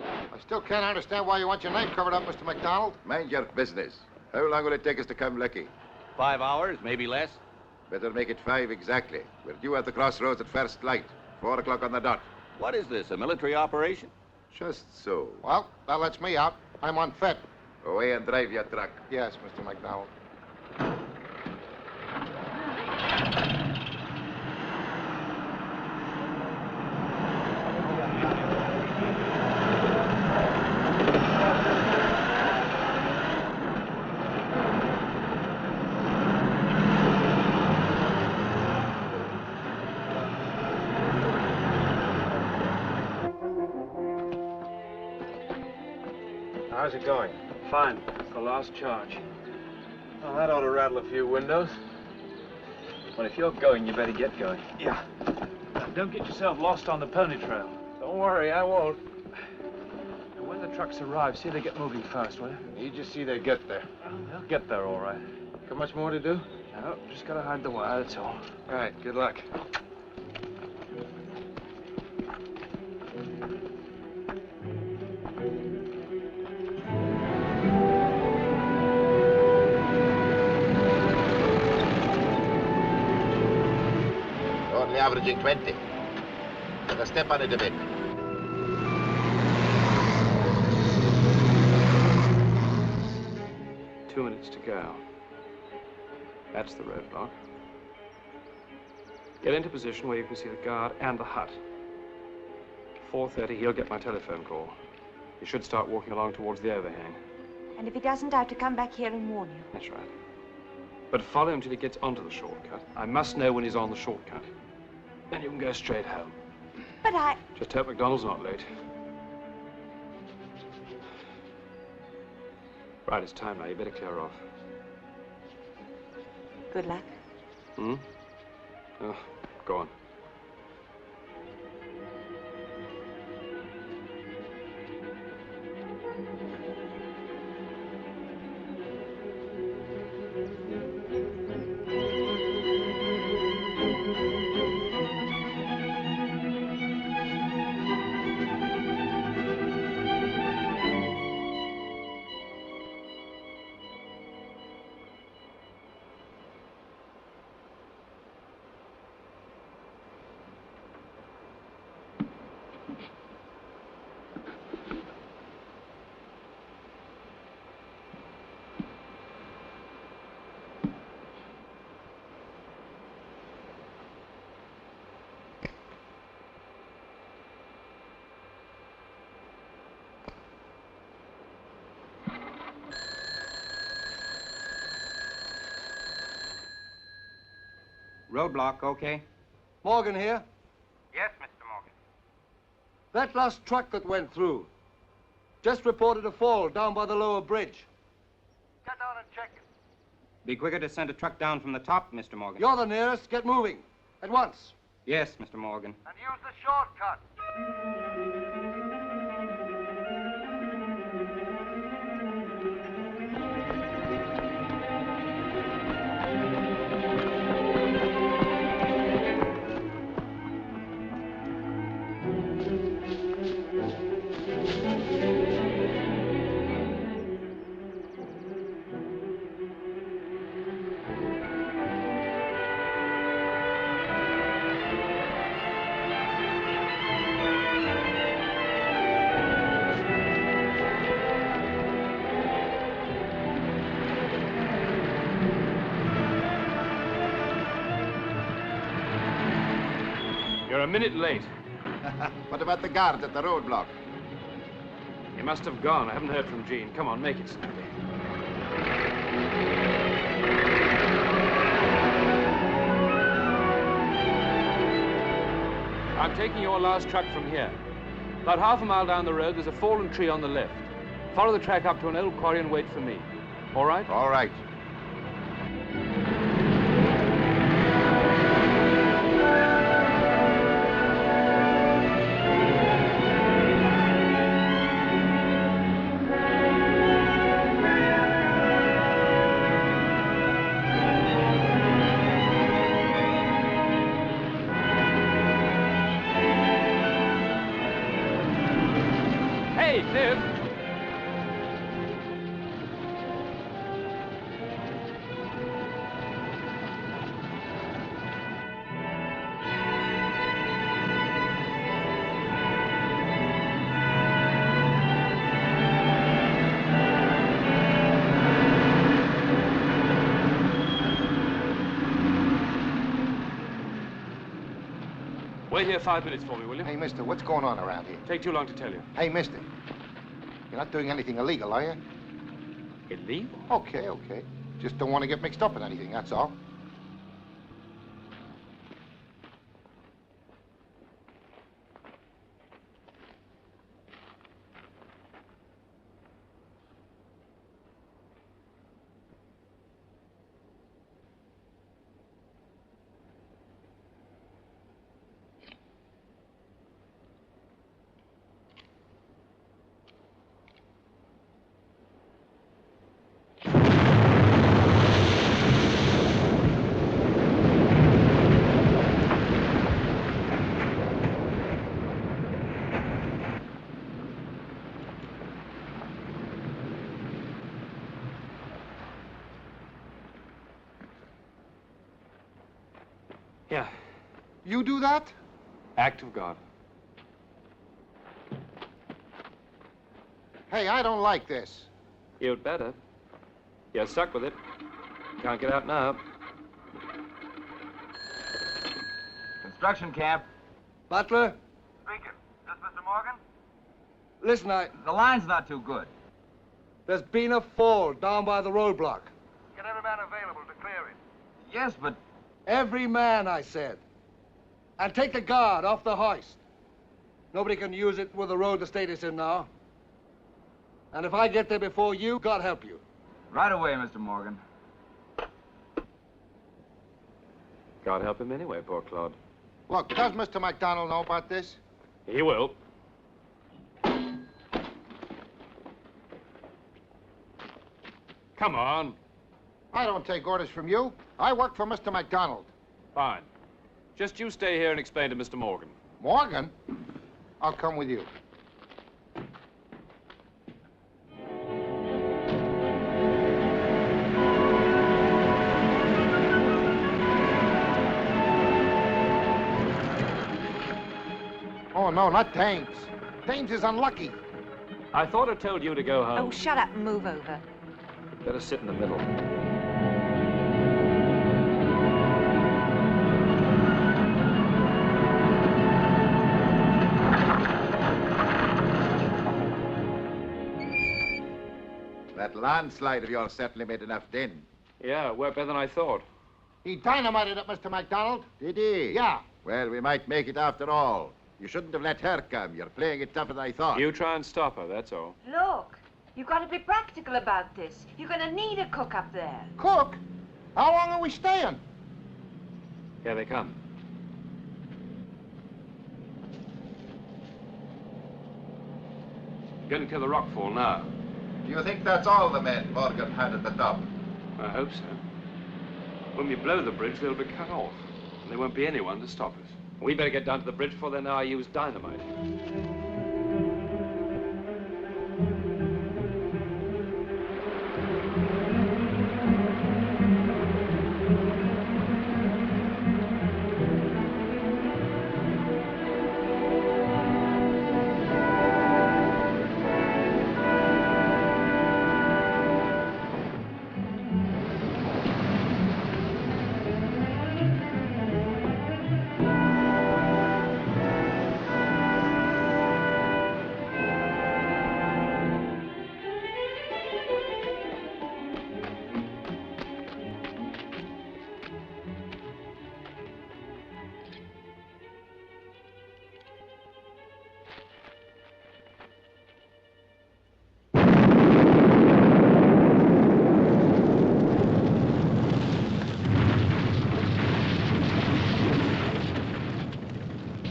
I still can't understand why you want your name covered up, Mr. McDonald. Mind your business. How long will it take us to come lucky? 5 hours, maybe less. Better make it 5 exactly. We're due at the crossroads at first light. 4 o'clock on the dot. What is this, a military operation? Just so. Well, that lets me out. I'm unfit. Away and drive your truck. Yes, Mr. McDonald. How's it going? Fine. It's the last charge. Well, that ought to rattle a few windows. Well, if you're going, you better get going. Yeah. Don't get yourself lost on the pony trail. Don't worry, I won't. And when the trucks arrive, see they get moving fast, will you? You just see they get there. They'll get there all right. Got much more to do? No, just gotta hide the wire, that's all. All right, good luck. Only averaging 20. Better step on it a bit. Two minutes to go. That's the roadblock. Get into position where you can see the guard and the hut. 4:30, he'll get my telephone call. He should start walking along towards the overhang. And if he doesn't, I have to come back here and warn you. That's right. But follow him till he gets onto the shortcut. I must know when he's on the shortcut. Then you can go straight home. But I... Just hope McDonald's not late. Right, it's time now. You better clear off. Good luck. Hmm? Oh, go on. Roadblock, okay? Morgan here. Yes, Mr. Morgan. That last truck that went through just reported a fall down by the lower bridge. Get down and check it. Be quicker to send a truck down from the top, Mr. Morgan. You're the nearest. Get moving. At once. Yes, Mr. Morgan. And use the shortcut. You're a minute late. What about the guard at the roadblock? He must have gone. I haven't heard from Jean. Come on, make it snappy. I'm taking your last truck from here. About half a mile down the road, there's a fallen tree on the left. Follow the track up to an old quarry and wait for me. All right? All right. Wait here 5 minutes for me, will you? Hey, mister, what's going on around here? Take too long to tell you. Hey, mister, you're not doing anything illegal, are you? Illegal? Okay, okay. Just don't want to get mixed up in anything, that's all. Yeah. You do that? Act of God. Hey, I don't like this. You'd better. You're stuck with it. Can't get out now. Construction camp. Butler, Speaking. This Mr. Morgan? listen, The line's not too good. there's been a fall down by the roadblock. Get every man available to clear it. Yes, but... Every man, I said. And take the guard off the hoist. Nobody can use it with the road the state is in now. And if I get there before you, God help you. Right away, Mr. Morgan. God help him anyway, poor Claude. Look, does Mr. McDonald know about this? He will. Come on. I don't take orders from you. I work for Mr. McDonald. Fine. Just you stay here and explain to Mr. Morgan. Morgan? I'll come with you. Oh, no, not Thames. Thames is unlucky. I thought I told you to go home. Oh, shut up and move over. Better sit in the middle. That landslide of yours certainly made enough din. Yeah, worked better than I thought. He dynamited it, Mr. McDonald. Did he? Yeah. Well, we might make it after all. You shouldn't have let her come. You're playing it tougher than I thought. You try and stop her, that's all. Look, you've got to be practical about this. You're going to need a cook up there. Cook? How long are we staying? Here they come. Getting to the rockfall now. Do you think that's all the men Morgan had at the top? I hope so. When we blow the bridge, they'll be cut off. And there won't be anyone to stop us. We better get down to the bridge before they know I use dynamite.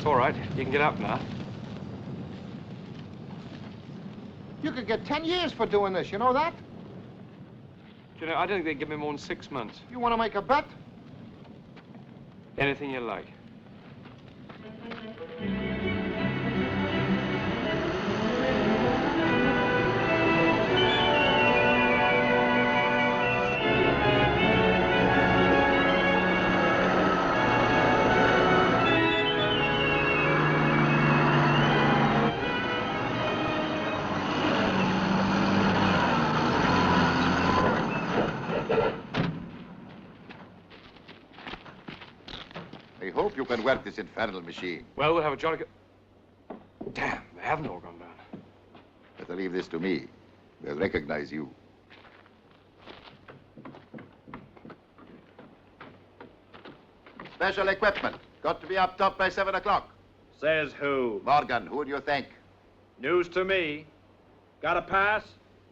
All right, you can get up now. You could get 10 years for doing this, you know that? Do you know, I don't think they'd give me more than 6 months. You want to make a bet? Anything you like. hope you can work this infernal machine. Well, we'll have a jolly... Damn, they haven't all gone down. Better leave this to me. They'll recognize you. Special equipment. Got to be up top by 7 o'clock. Says who? Morgan, who do you think? News to me. Got a pass?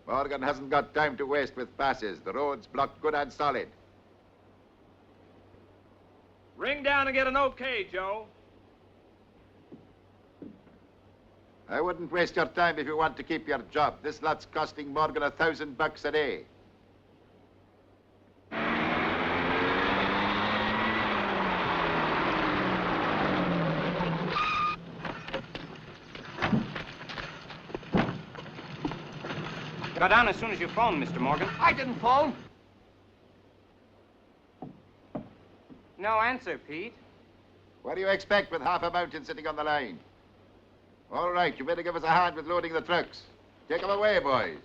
Morgan hasn't got time to waste with passes. The road's blocked good and solid. Ring down and get an okay, Joe. I wouldn't waste your time if you want to keep your job. This lot's costing Morgan $1,000 a day. Got down as soon as you phoned, Mr. Morgan. I didn't phone. No answer, Pete. What do you expect with half a mountain sitting on the line? All right, you better give us a hand with loading the trucks. Take them away, boys.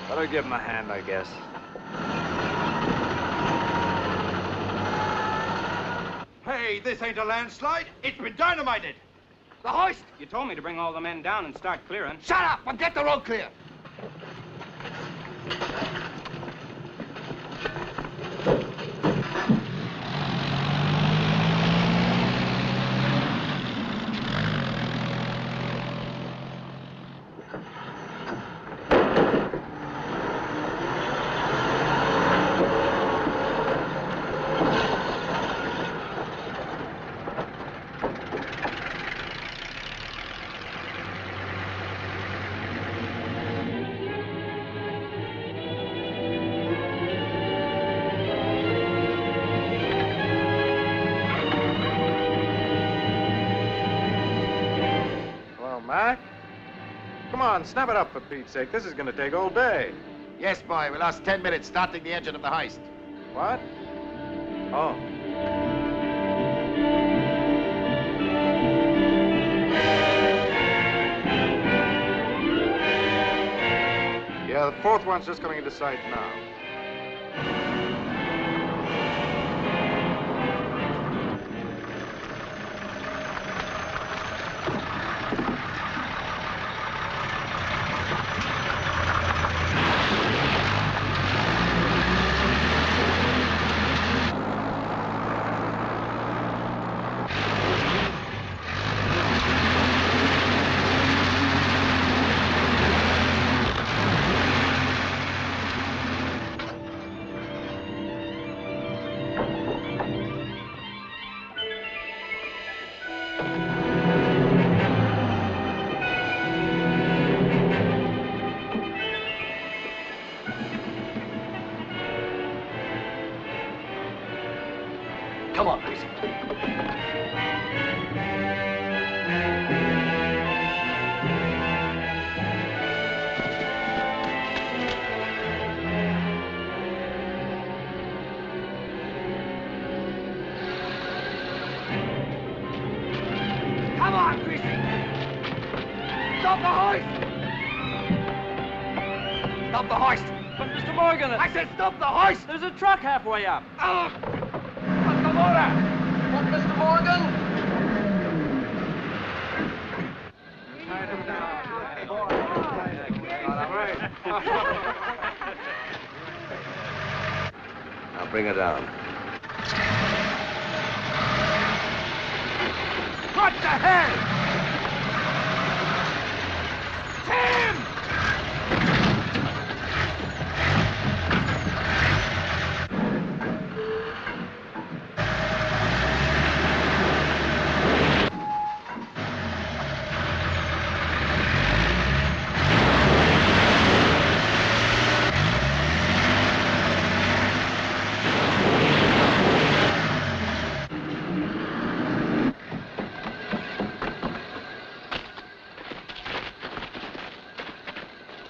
Better give him a hand, I guess. Hey, this ain't a landslide. It's been dynamited. The hoist! You told me to bring all the men down and start clearing. Shut up and get the road clear. Mac? Come on, snap it up for Pete's sake. This is going to take all day. Yes, boy. We lost 10 minutes starting the engine of the hoist. What? Oh. Yeah, the fourth one's just coming into sight now. Come on, Gracie. Come on, Greasy! Stop the hoist! Stop the hoist! But, Mr. Morgan... I said stop the hoist! There's a truck halfway up. What's the matter? What, Mr. Morgan? Now bring her down. What the hell? Tim!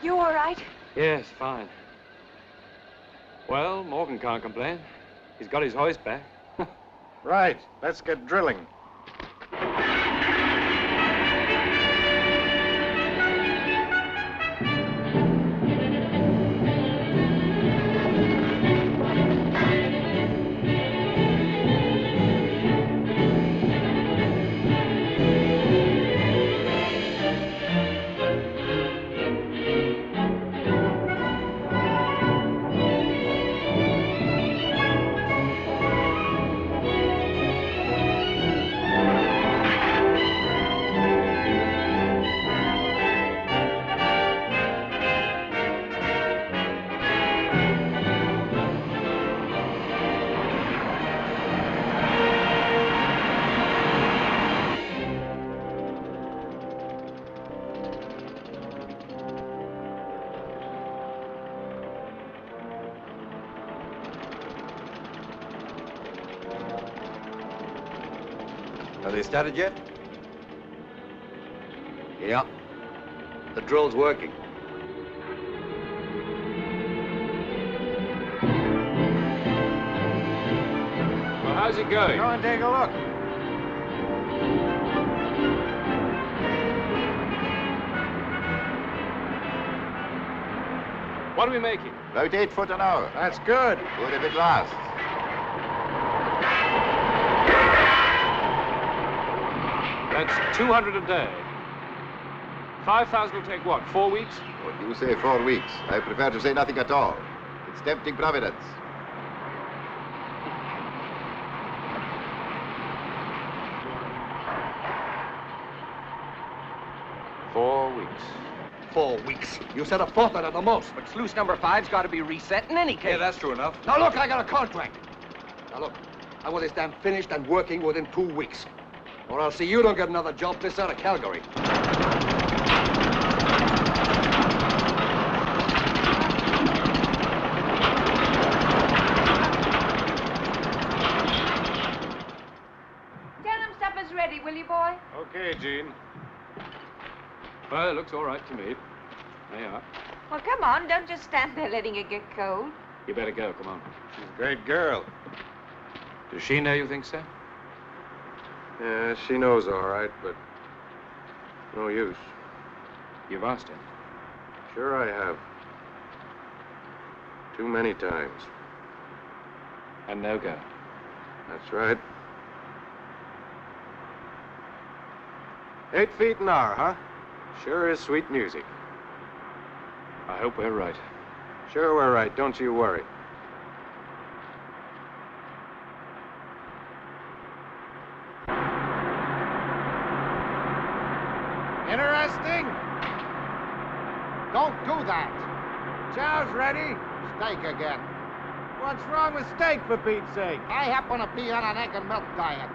You all right? Yes, fine. Well, Morgan can't complain. He's got his hoist back. Right. Let's get drilling. Have they started yet? Yeah. The drill's working. Well, how's it going? Go and take a look. What are we making? About 8 foot an hour. That's good. Good if it lasts. That's 200 a day. 5,000 will take what, 4 weeks? What do you say 4 weeks? I prefer to say nothing at all. It's tempting providence. Four weeks. 4 weeks. You said a fortnight at the most. But sluice number 5's got to be reset in any case. Yeah, that's true enough. Now look, I got a contract. Now look, I want this dam finished and working within 2 weeks. Or I'll see you don't get another job this side of Calgary. Tell him supper's ready, will you, boy? Okay, Gene. Well, it looks all right to me. There you are. Well, come on. Don't just stand there letting it get cold. You better go, come on. She's a great girl. Does she know you think so? Yeah, she knows all right, but no use. You've asked her. Sure I have. Too many times. And no go. That's right. 8 feet an hour, huh? Sure is sweet music. I hope we're right. Sure we're right, don't you worry. Interesting? Don't do that. Chow's ready. Steak again. What's wrong with steak, for Pete's sake? I happen to be on an egg and milk diet.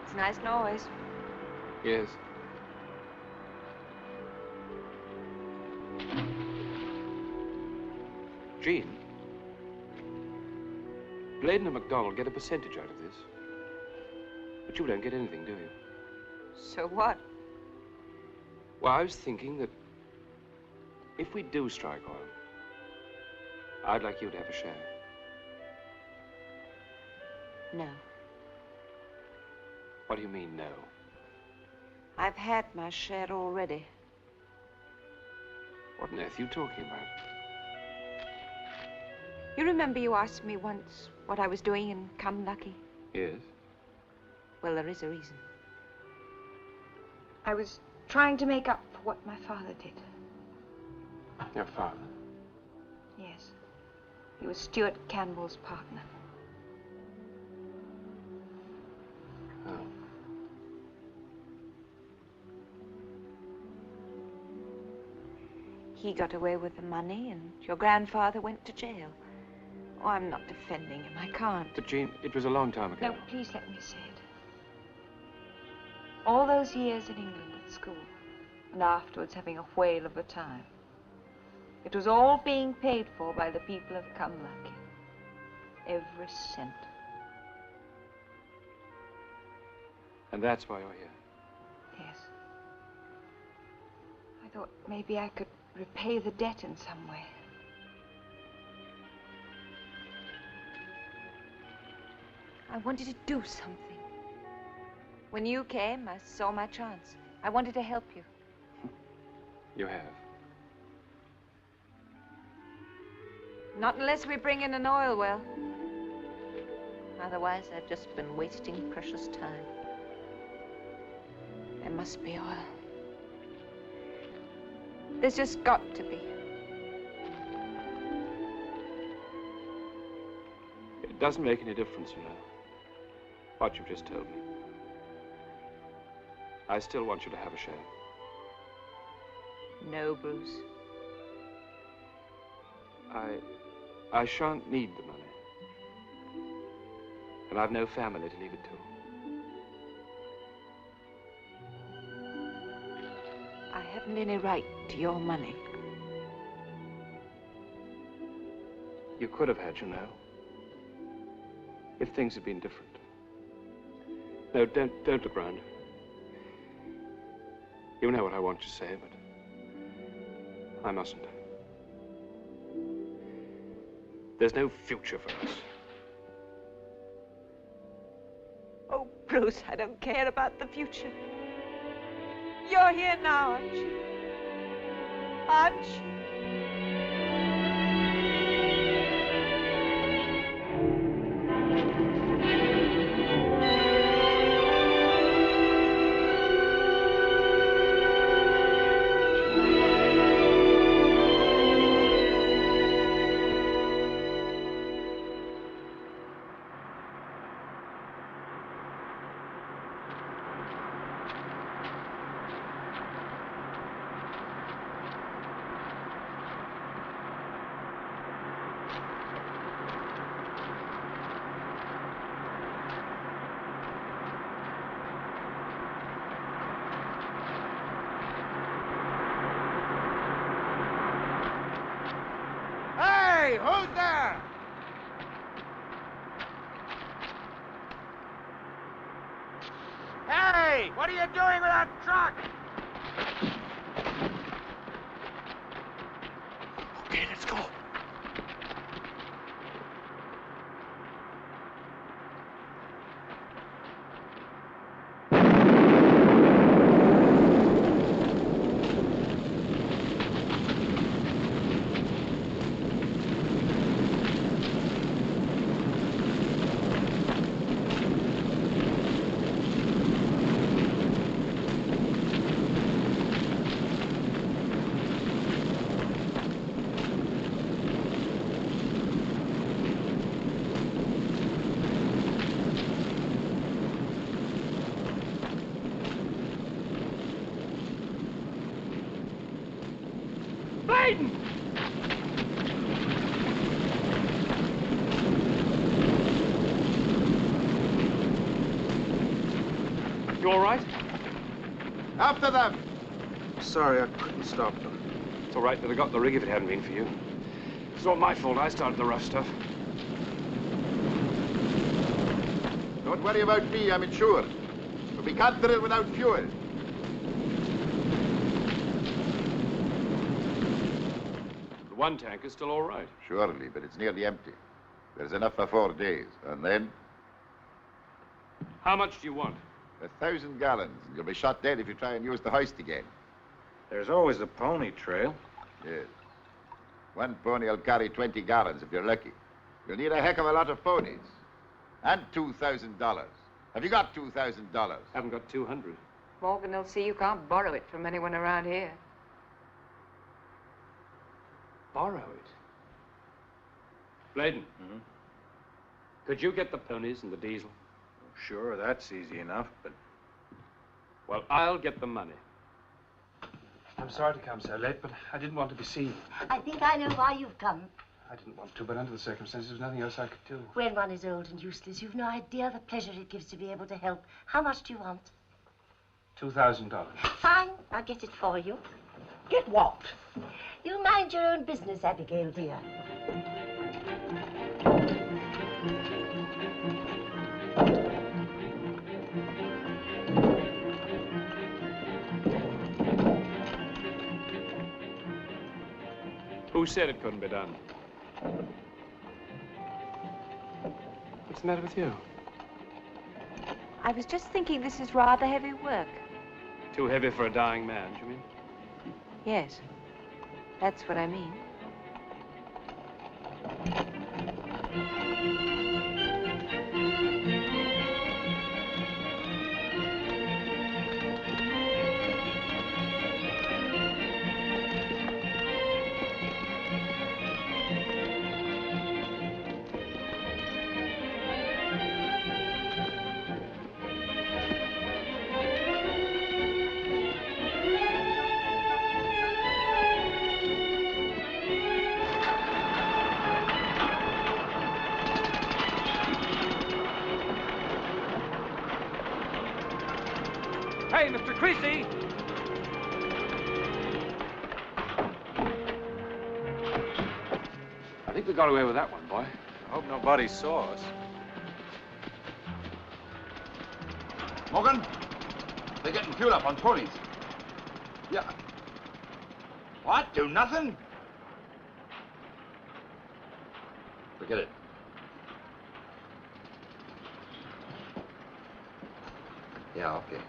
It's a nice noise. Yes. Gene, Bladen and MacDonald get a percentage out of this. But you don't get anything, do you? So what? Well, I was thinking that if we do strike oil, I'd like you to have a share. No. What do you mean, no? I've had my share already. What on earth are you talking about? You remember you asked me once what I was doing in Come Lucky? Yes. Well, there is a reason. I was trying to make up for what my father did. Your father? Yes. He was Stuart Campbell's partner. Oh. He got away with the money, and your grandfather went to jail. Oh, I'm not defending him. I can't. But, Jean, it was a long time ago. No, please let me say it. All those years in England at school, and afterwards having a whale of a time, it was all being paid for by the people of Come Lucky. Every cent. And that's why you're here. Yes. I thought maybe I could repay the debt in some way. I wanted to do something. When you came, I saw my chance. I wanted to help you. You have. Not unless we bring in an oil well. Otherwise, I've just been wasting precious time. There must be oil. There's just got to be. It doesn't make any difference, you know, what you've just told me. I still want you to have a share. No, Bruce. I shan't need the money. And I've no family to leave it to. I haven't any right to your money. You could have had, you know. If things had been different. No, don't look round. You know what I want to say, but I mustn't. There's no future for us. Oh, Bruce, I don't care about the future. You're here now, aren't you? Aren't you? Hey, who's there? Hey, what are you doing with that truck? Okay, let's go. You all right? After them. Sorry, I couldn't stop them. It's all right that I got the rig if it hadn't been for you. It's not my fault I started the rough stuff. Don't worry about me, I'm insured. But we can't drill without fuel. The one tank is still all right. Surely, but it's nearly empty. There's enough for 4 days. And then, How much do you want? 1,000 gallons. And you'll be shot dead if you try and use the hoist again. There's always the pony trail. Yes. One pony will carry 20 gallons if you're lucky. You'll need a heck of a lot of ponies. And $2,000. Have you got $2,000? Haven't got 200. Morgan will see you can't borrow it from anyone around here. Borrow it? Bladen. Could you get the ponies and the diesel? Sure, that's easy enough, but... Well, I'll get the money. I'm sorry to come so late, but I didn't want to be seen. I think I know why you've come. I didn't want to, but under the circumstances, there's nothing else I could do. When one is old and useless, you've no idea the pleasure it gives to be able to help. How much do you want? $2,000. Fine, I'll get it for you. Get what? You mind your own business, Abigail, dear. Who said it couldn't be done? What's the matter with you? I was just thinking this is rather heavy work. Too heavy for a dying man, do you mean? Yes, that's what I mean. Hey, Mr. Creasy! think we got away with that one, boy. I hope nobody saw us. Morgan, they're getting fuel up on ponies. Yeah. What? Do nothing? Forget it. Yeah, okay.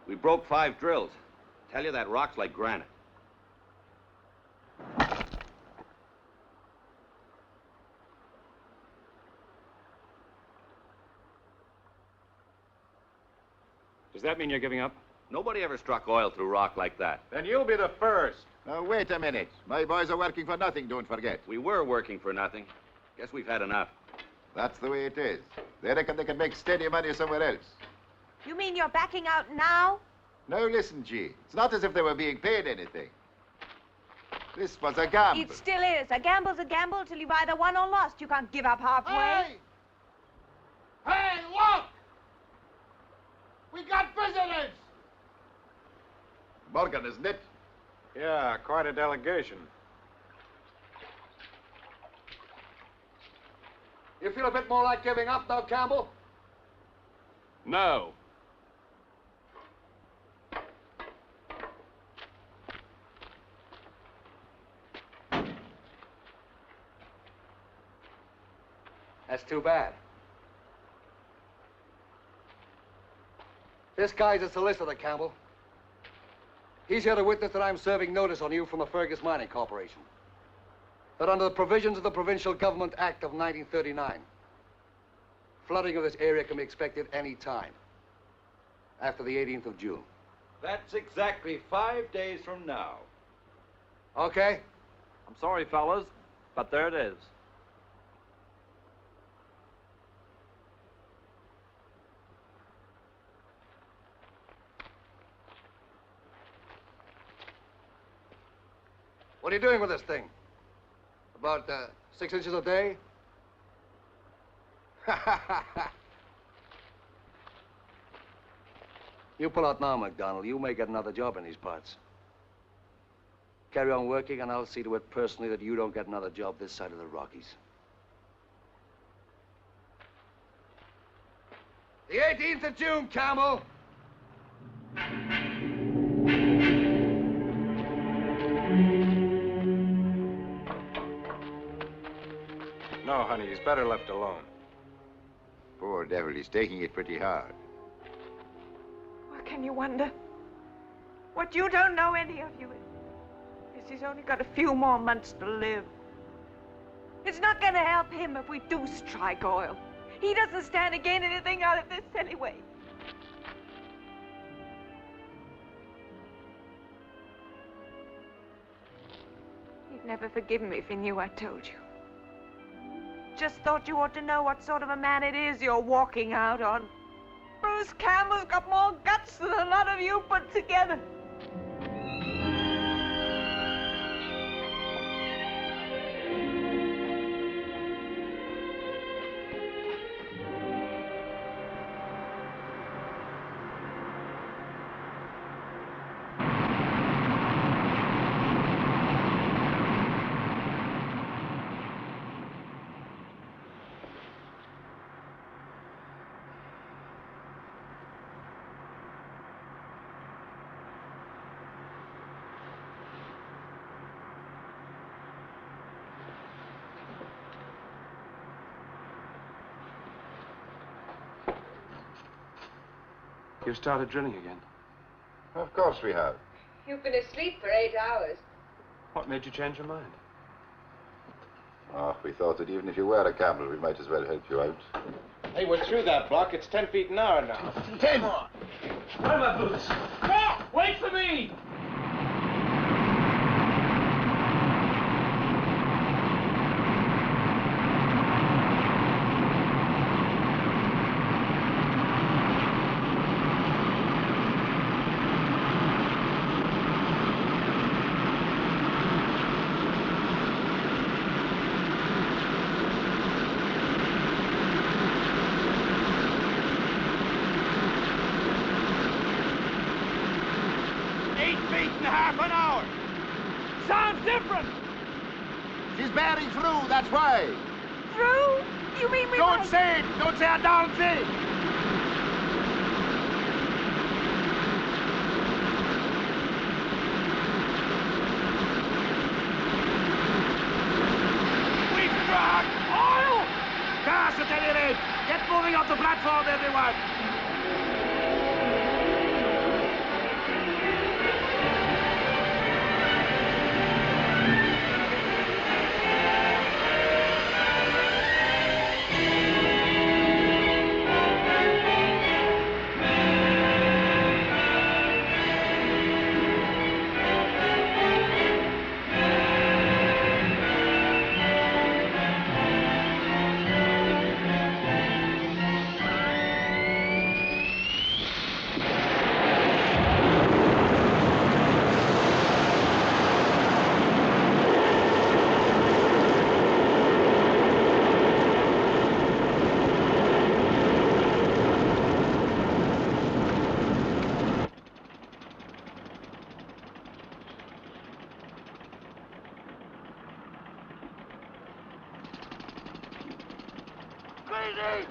We broke 5 drills. Tell you that rock's like granite. Does that mean you're giving up? Nobody ever struck oil through rock like that. Then you'll be the first. Now, wait a minute. My boys are working for nothing, don't forget. We were working for nothing. Guess we've had enough. That's the way it is. They reckon they can make steady money somewhere else. You mean you're backing out now? Now, listen, G. It's not as if they were being paid anything. This was a gamble. It still is. A gamble's a gamble till you've either won or lost. You can't give up halfway. Hey! Hey, look! We got visitors! Morgan, isn't it? Yeah, quite a delegation. You feel a bit more like giving up now, Campbell? No. That's too bad. This guy's a solicitor, Campbell. He's here to witness that I'm serving notice on you from the Fergus Mining Corporation. That under the provisions of the Provincial Government Act of 1939, flooding of this area can be expected any time after the 18th of June. That's exactly 5 days from now. Okay? I'm sorry, fellas, but there it is. What are you doing with this thing? About 6 inches a day? You pull out now, McDonald. You may get another job in these parts. Carry on working, and I'll see to it personally that you don't get another job this side of the Rockies. The 18th of June, Campbell! No, honey, he's better left alone. Poor devil, he's taking it pretty hard. What can you wonder? What you don't know, any of you, is he's only got a few more months to live. It's not going to help him if we do strike oil. He doesn't stand to gain anything out of this anyway. He'd never forgive me if he knew I told you. Just thought you ought to know what sort of a man it is you're walking out on. Bruce Campbell's got more guts than a lot of you put together. You've started drilling again. Of course we have. You've been asleep for 8 hours. What made you change your mind? Oh, we thought that even if you were a Campbell, we might as well help you out. Hey, we're through that block. It's 10 feet an hour now. 10! Where are my boots? There! Wait for me! different. She's bearing through, that's why. Through? You mean we Don't might... say it! Don't say a darn thing! We've struck! Oil! Gas at any rate! Get moving off the platform, everyone! Crazy!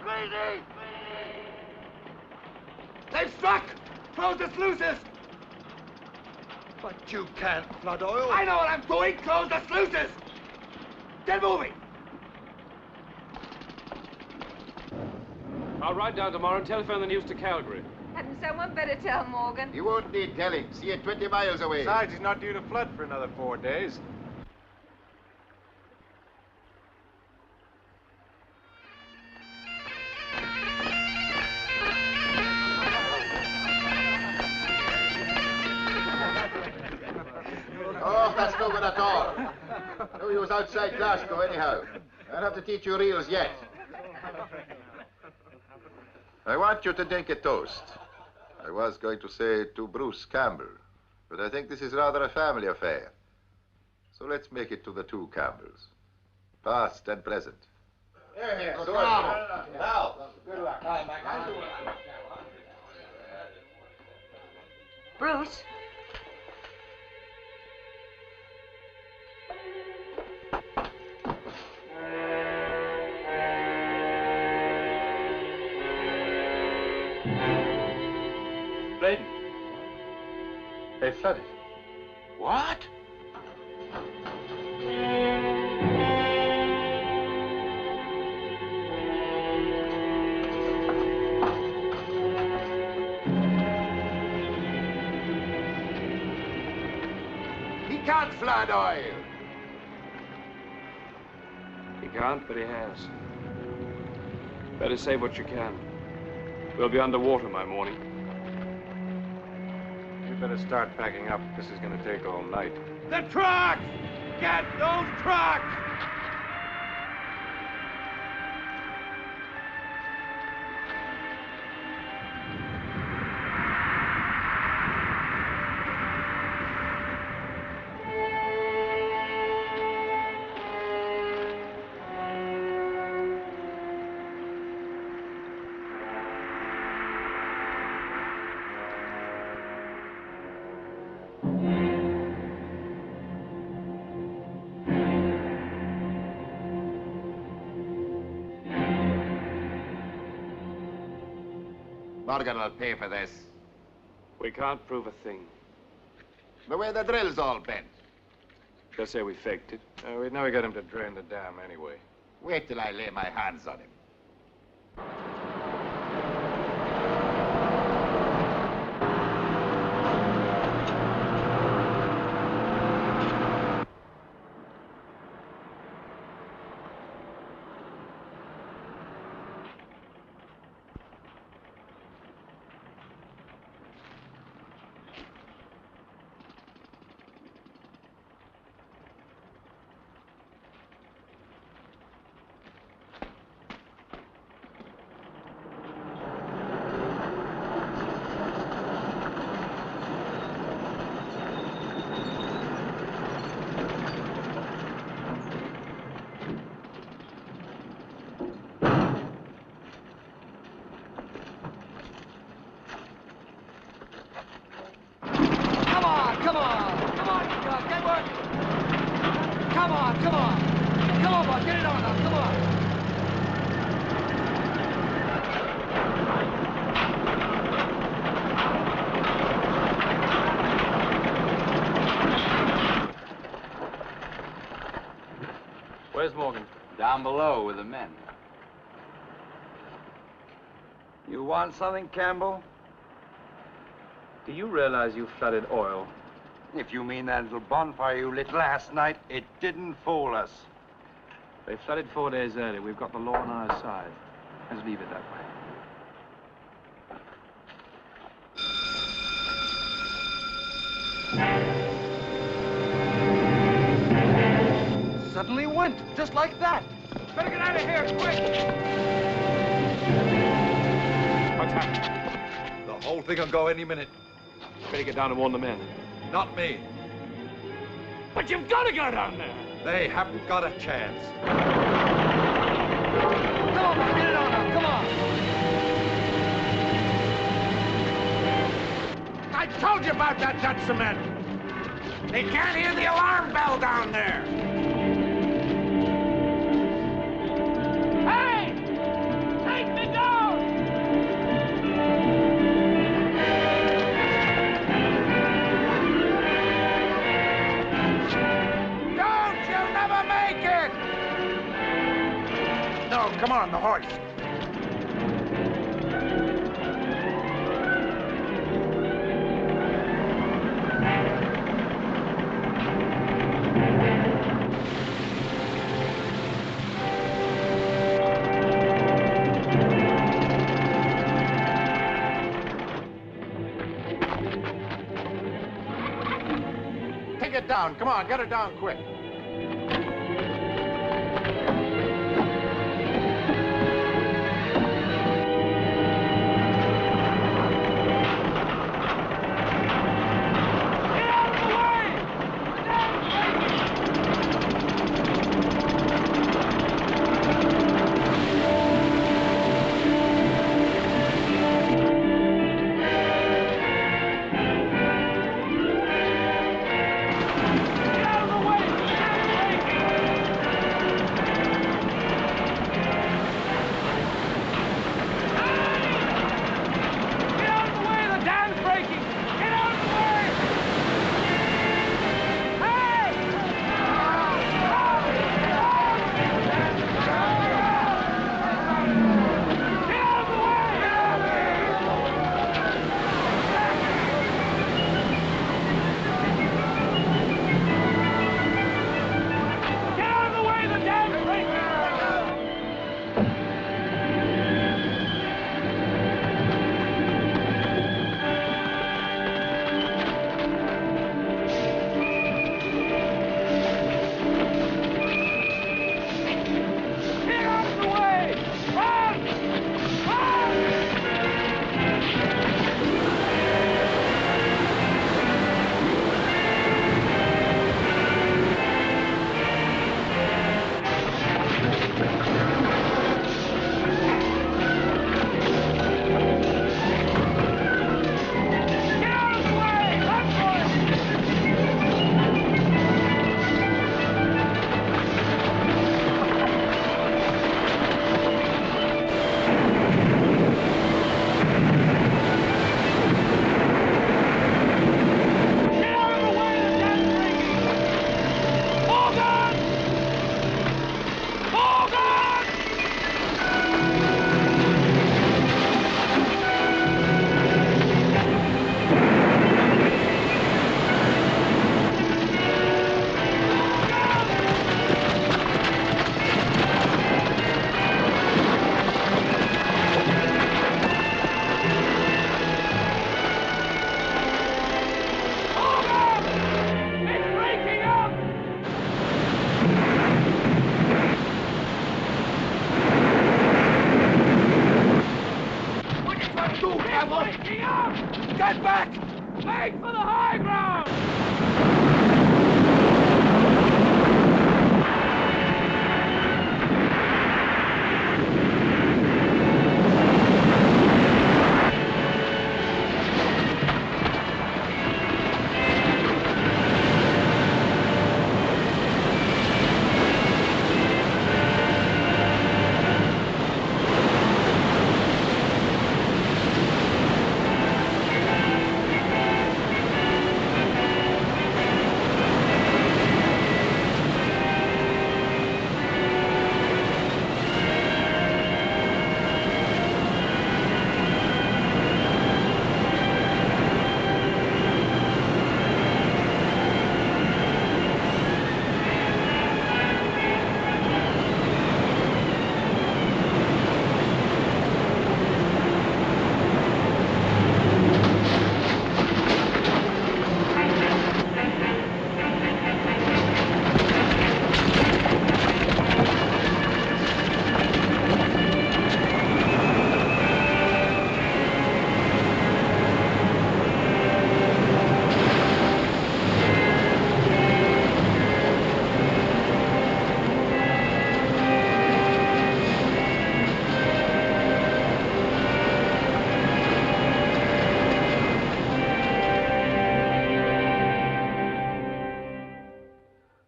Crazy! They've struck! Close the sluices! But you can't flood oil. I know what I'm doing! Close the sluices! Get moving! I'll ride down tomorrow and telephone the news to Calgary. Hadn't someone better tell Morgan? You won't need telling. See it 20 miles away. Besides, he's not due to flood for another 4 days. Oh, that's no good at all. No, he was outside Glasgow anyhow. I'll have to teach you reels yet. I want you to drink a toast. I was going to say to Bruce Campbell, but I think this is rather a family affair. So let's make it to the two Campbells, past and present. Here, here. Go on. Now. Good luck. Bruce? Bladen. They flooded. What? He can't flood oil. He can't, but he has. Better save what you can. We'll be underwater by morning. You better start packing up. This is going to take all night. The trucks! Get those trucks! Morgan will pay for this. We can't prove a thing. The way the drill's all bent. They'll say we faked it. We'd never get him to drain the dam anyway. Wait till I lay my hands on him. Come on, come on. Come on, boy, get it on now, come on. Where's Morgan? Down below with the men. You want something, Campbell? Do you realize you flooded oil? If you mean that little bonfire you lit last night, it didn't fool us. They flooded 4 days early. We've got the law on our side. Let's leave it that way. Suddenly went, just like that. Better get out of here, quick! What's happened? The whole thing will go any minute. Better get down and warn the men. Not me. But you've got to go down there! They haven't got a chance. Come on, man, get it on now, come on! I told you about that Dutch cement. They can't hear the alarm bell down there. Hey! Take me down! Don't! You'll never make it! No, come on, the horse. Take it down. Come on, get her down quick.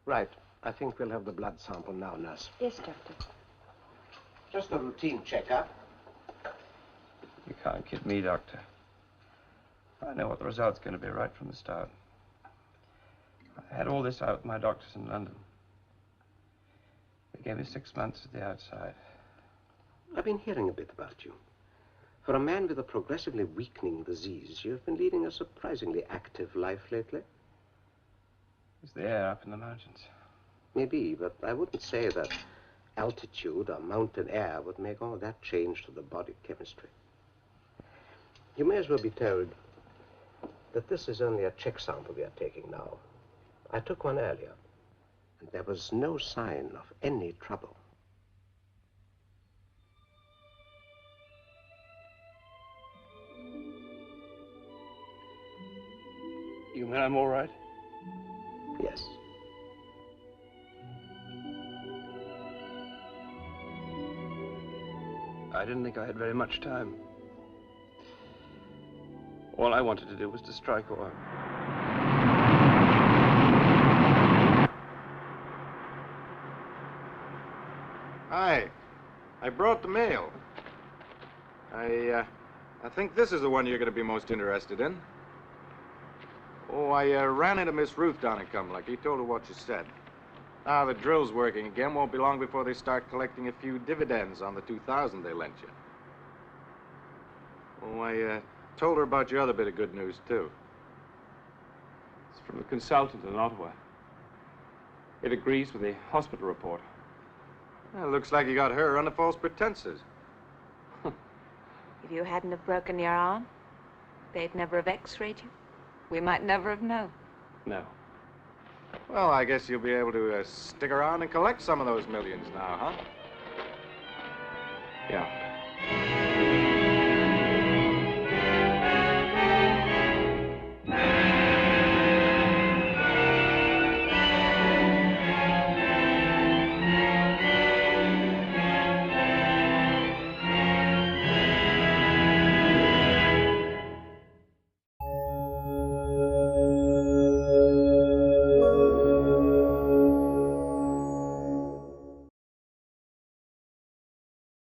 Right. I think we'll have the blood sample now, nurse. Yes, Doctor. Just a routine checkup. You can't kid me, Doctor. I know what the result's going to be right from the start. I had all this out with my doctors in London. They gave me 6 months at the outside. I've been hearing a bit about you. For a man with a progressively weakening disease, you've been leading a surprisingly active life lately. It's the air up in the mountains. Maybe, but I wouldn't say that altitude or mountain air would make all that change to the body chemistry. You may as well be told that this is only a check sample we are taking now. I took one earlier, and there was no sign of any trouble. You mean I'm all right? Yes. I didn't think I had very much time. All I wanted to do was to strike oil. Hi. I brought the mail. I think this is the one you're going to be most interested in. Oh, I ran into Miss Ruth down at Campbell. He told her what you said. Now the drill's working again. Won't be long before they start collecting a few dividends on the $2,000 they lent you. Oh, I told her about your other bit of good news, too. It's from the consultant in Ottawa. It agrees with the hospital report. Well, looks like you got her under false pretenses. If you hadn't have broken your arm, they'd never have x-rayed you. We might never have known. No. Well, I guess you'll be able to stick around and collect some of those millions now, huh? Yeah.